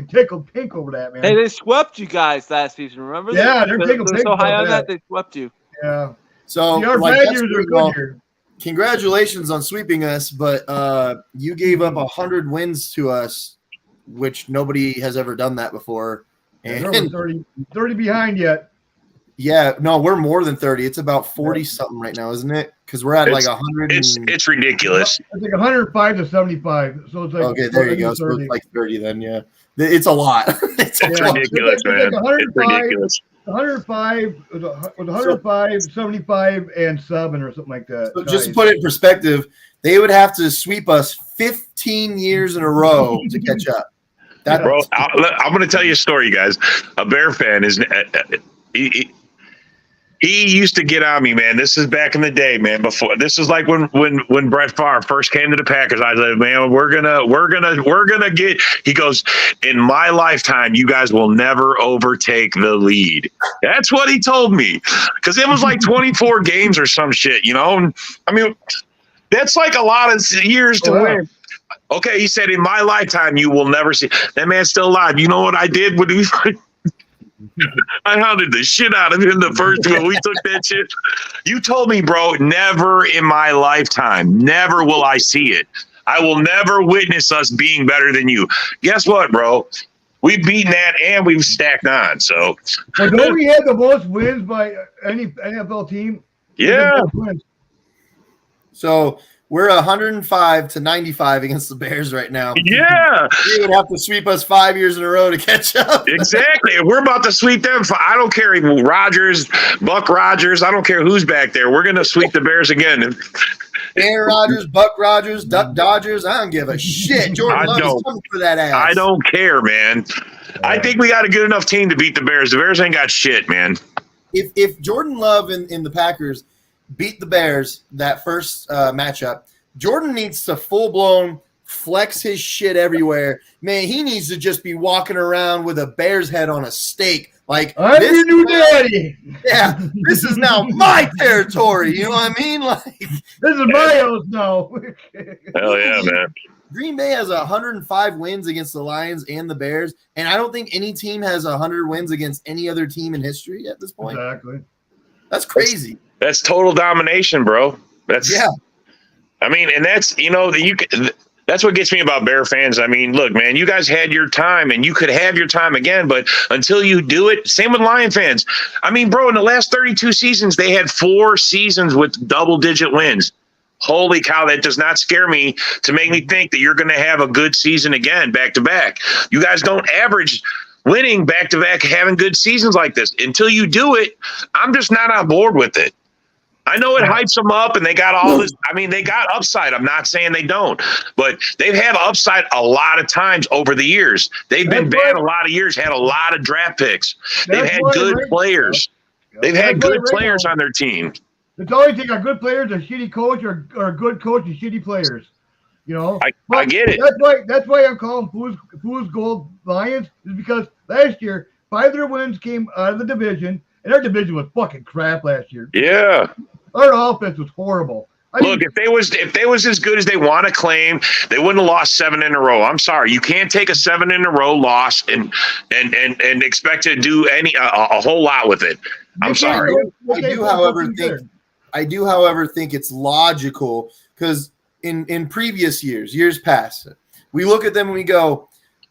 tickled pink over that, man. Hey, they swept you guys last season, remember? Yeah, they're so high on that, they swept you. Yeah. So, congratulations on sweeping us, but you gave up 100 wins to us, which nobody has ever done that before. And we're 30 behind yet. Yeah, no, we're more than 30. It's about 40 something right now, isn't it? Because we're at like 100. It's ridiculous. It's like 105 to 75. So it's like okay, there you go. So it's like 30 then, yeah. It's a lot. It's ridiculous, man. It's ridiculous. 105, 75, and 7 or something like that. So just to put it in perspective, they would have to sweep us 15 years in a row to catch up. Bro, I'm going to tell you a story, you guys. A Bear fan is he used to get on me, man. This is back in the day, man. Before this is like when Brett Favre first came to the Packers. I said, man, we're gonna get. He goes, in my lifetime, you guys will never overtake the lead. That's what he told me, because it was like 24 games or some shit, you know. And, I mean, that's like a lot of years to win. Okay, he said, in my lifetime, you will never see. That man's still alive. You know what I did when he. I hounded the shit out of him the first when we took that shit. You told me, bro, never in my lifetime, never will I see it. I will never witness us being better than you. Guess what, bro? We've beaten that and we've stacked on. So, well, don't we have the most wins by any NFL team? Yeah. So we're 105 to 95 against the Bears right now. Yeah. You would have to sweep us 5 years in a row to catch up. Exactly. We're about to sweep them. I don't care if Buck Rodgers. I don't care who's back there. We're going to sweep the Bears again. Aaron Rodgers, Buck Rodgers, Duck Dodgers. I don't give a shit. Jordan Love is coming for that ass. I don't care, man. Yeah. I think we got a good enough team to beat the Bears. The Bears ain't got shit, man. If Jordan Love and the Packers beat the Bears that first matchup, Jordan needs to full-blown flex his shit everywhere. Man, he needs to just be walking around with a bear's head on a stake. Like, I'm your new daddy. Yeah, this is now my territory. You know what I mean? Like, this is my house now. Hell yeah, man. Green Bay has 105 wins against the Lions and the Bears, and I don't think any team has 100 wins against any other team in history at this point. Exactly. That's crazy. That's total domination, bro. Yeah. I mean, and that's, you know, that's what gets me about Bear fans. I mean, look, man, you guys had your time and you could have your time again, but until you do it, same with Lion fans. I mean, bro, in the last 32 seasons, they had 4 seasons with double-digit wins. Holy cow, that does not scare me to make me think that you're going to have a good season again, back-to-back. You guys don't average winning back-to-back, having good seasons like this. Until you do it, I'm just not on board with it. I know it hypes them up, and they got all this. I mean, they got upside. I'm not saying they don't, but they've had upside a lot of times over the years. They've been bad a lot of years, had a lot of draft picks. They've had good players. They've had good players on their team. It's always they got good players, a shitty coach, or a good coach and shitty players. You know, I get it. That's why I'm calling Fool's Gold Lions, is because last year 5 of their wins came out of the division, and our division was fucking crap last year. Yeah, our offense was horrible. Look, if they was as good as they want to claim, they wouldn't have lost 7 in a row. I'm sorry, you can't take a 7 in a row loss and expect to do a whole lot with it. I'm sorry. I do, however, think it's logical because in previous years past, we look at them and we go,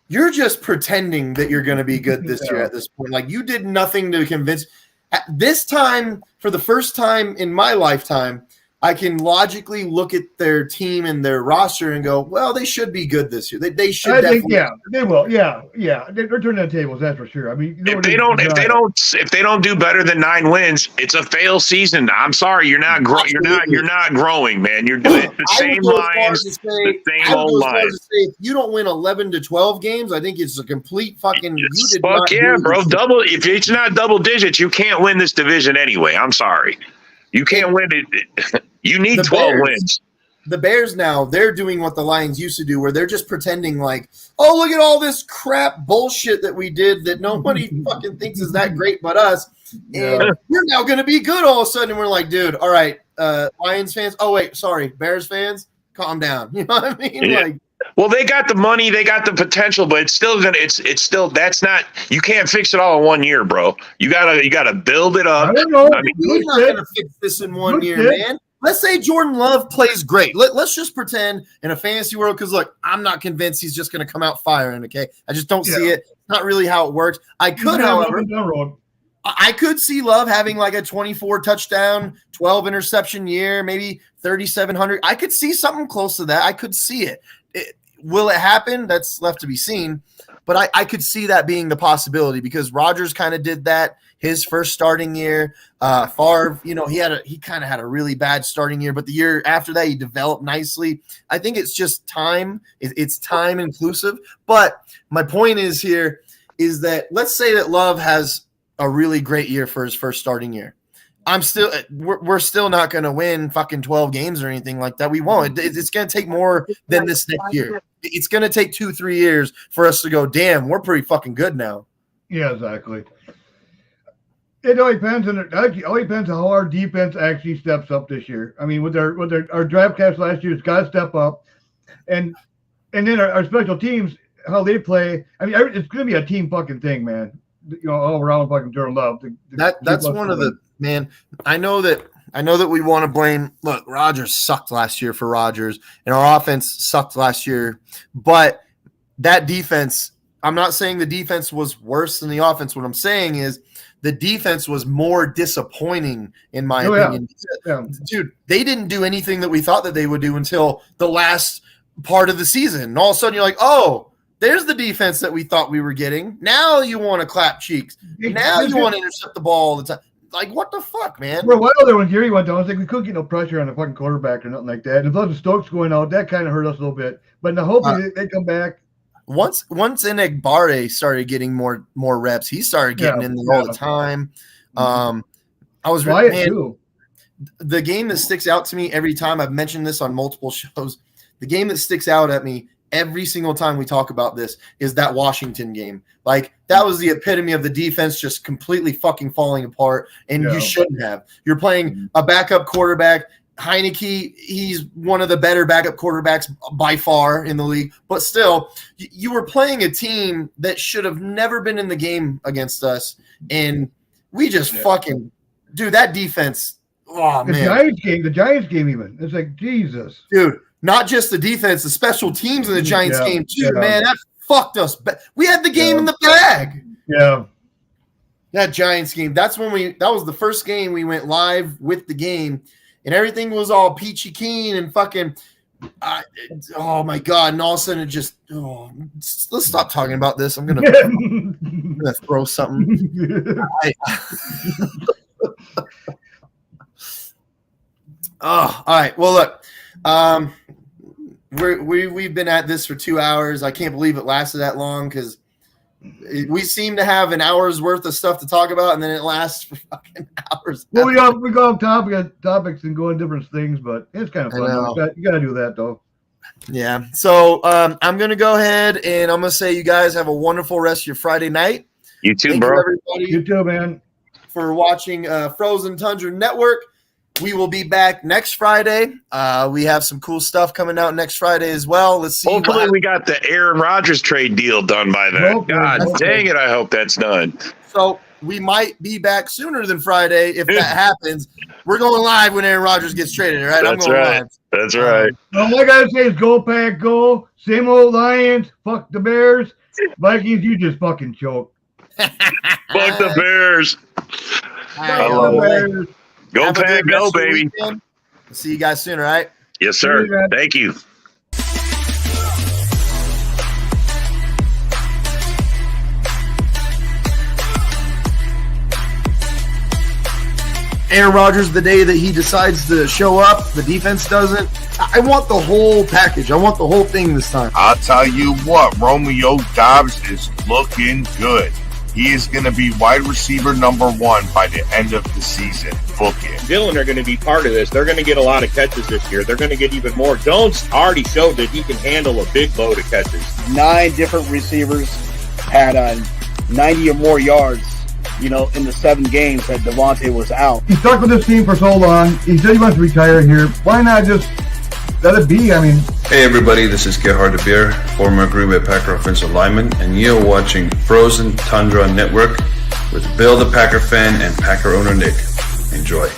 you're just pretending that you're going to be good this year at this point. Like, you did nothing to convince. At this time, for the first time in my lifetime, I can logically look at their team and their roster and go, well, they should be good this year. They should. I think, they will. Yeah. They're turning the tables. That's for sure. I mean, if they don't do better than 9 wins, it's a fail season. I'm sorry, you're not growing, man. You're doing the same lines, the same old lines. If you don't win 11 to 12 games, I think it's a complete fucking. Bro. If it's not double digits, you can't win this division anyway. I'm sorry. You can't win it. You need 12 wins. The Bears now, they're doing what the Lions used to do, where they're just pretending like, oh, look at all this crap bullshit that we did that nobody fucking thinks is that great but us. And we're now going to be good all of a sudden. And we're like, dude, all right, Lions fans. Oh, wait, sorry, Bears fans, calm down. You know what I mean? Yeah. Like, well, they got the money, they got the potential, but it's still that's not, you can't fix it all in 1 year, bro. You gotta build it up. I don't know. I mean, we're not gonna fix this in 1 year, man. Let's say Jordan Love plays great. Let's just pretend in a fantasy world, because look, I'm not convinced he's just gonna come out firing. Okay, I just don't see it. It's not really how it works. I could, however, I could see Love having like a 24 touchdown, 12 interception year, maybe 3,700. I could see something close to that. I could see it. Will it happen? That's left to be seen. But I could see that being the possibility, because Rodgers kind of did that his first starting year. Favre, he kind of had a really bad starting year, but the year after that, he developed nicely. I think it's just time. It's time inclusive. But my point is here is that let's say that Love has a really great year for his first starting year. We're still not going to win fucking 12 games or anything like that. We won't. It's going to take more than this next year. It's going to take 2-3 years for us to go, damn, we're pretty fucking good now. Yeah, exactly. It all depends on how our defense actually steps up this year. I mean, with our draft caps last year, it's got to step up, and then our special teams, how they play. I mean, it's going to be a team fucking thing, man. All around fucking Jordan Love. That's one of the. Man, I know that we want to blame. Look, Rodgers sucked last year for Rodgers, and our offense sucked last year. But that defense, I'm not saying the defense was worse than the offense. What I'm saying is the defense was more disappointing, in my opinion. Yeah. Dude, they didn't do anything that we thought that they would do until the last part of the season. And all of a sudden, you're like, oh, there's the defense that we thought we were getting. Now you want to clap cheeks. Now you want to intercept the ball all the time. Like, what the fuck, man? For a while there, when Gary went down, I was like, we couldn't get no pressure on the fucking quarterback or nothing like that. And plus the Stokes going out, that kind of hurt us a little bit. But now hopefully they come back. Once Enagbare started getting more reps, he started getting in there all the time. I was too. The game that sticks out to me every time, I've mentioned this on multiple shows, the game that sticks out at me every single time we talk about this is that Washington game. Like, that was the epitome of the defense just completely fucking falling apart, and you shouldn't have. You're playing a backup quarterback. Heineke, he's one of the better backup quarterbacks by far in the league. But still, you were playing a team that should have never been in the game against us, and we just fucking – dude, that defense – oh, man. The Giants game even. It's like, Jesus. Dude. Not just the defense, the special teams in the Giants game too, man. That fucked us. We had the game in the bag. Yeah. That Giants game. That was the first game we went live with the game, and everything was all peachy keen and fucking oh my God. And all of a sudden it just let's stop talking about this. I'm gonna throw something. Oh, all right. Well, look, we've been at this for 2 hours. I can't believe it lasted that long because we seem to have an hour's worth of stuff to talk about, and then it lasts for fucking hours. Well, we go off topics and go on different things, but it's kind of fun. You got to do that, though. Yeah. So I'm going to go ahead and I'm going to say you guys have a wonderful rest of your Friday night. You too, Thank bro. you, everybody. You too, man. For watching Frozen Tundra Network. We will be back next Friday. We have some cool stuff coming out next Friday as well. Let's see. Hopefully we got the Aaron Rodgers trade deal done by then. God dang it, I hope that's done. So we might be back sooner than Friday if that happens. We're going live when Aaron Rodgers gets traded, all right? That's right. Live. That's right. All I got to say is go Pack, go. Same old Lions. Fuck the Bears. Vikings, you just fucking choke. Fuck the Bears. I love it. Go Pack, go, baby. See you guys soon, all right? Yes, sir. Thank you. Aaron Rodgers, the day that he decides to show up, the defense doesn't. I want the whole package. I want the whole thing this time. I'll tell you what, Romeo Doubs is looking good. He is going to be wide receiver number 1 by the end of the season. Book it. Dillon are going to be part of this. They're going to get a lot of catches this year. They're going to get even more. Jones already showed that he can handle a big load of catches. 9 different receivers had 90 or more yards, in the 7 games that Devontae was out. He stuck with this team for so long. He said he wants to retire here. Why not just let it be? I mean, hey everybody, this is Gerhard de Beer, former Green Bay Packer offensive lineman, and you're watching Frozen Tundra Network with Bill the Packer fan and Packer owner Nick. Enjoy.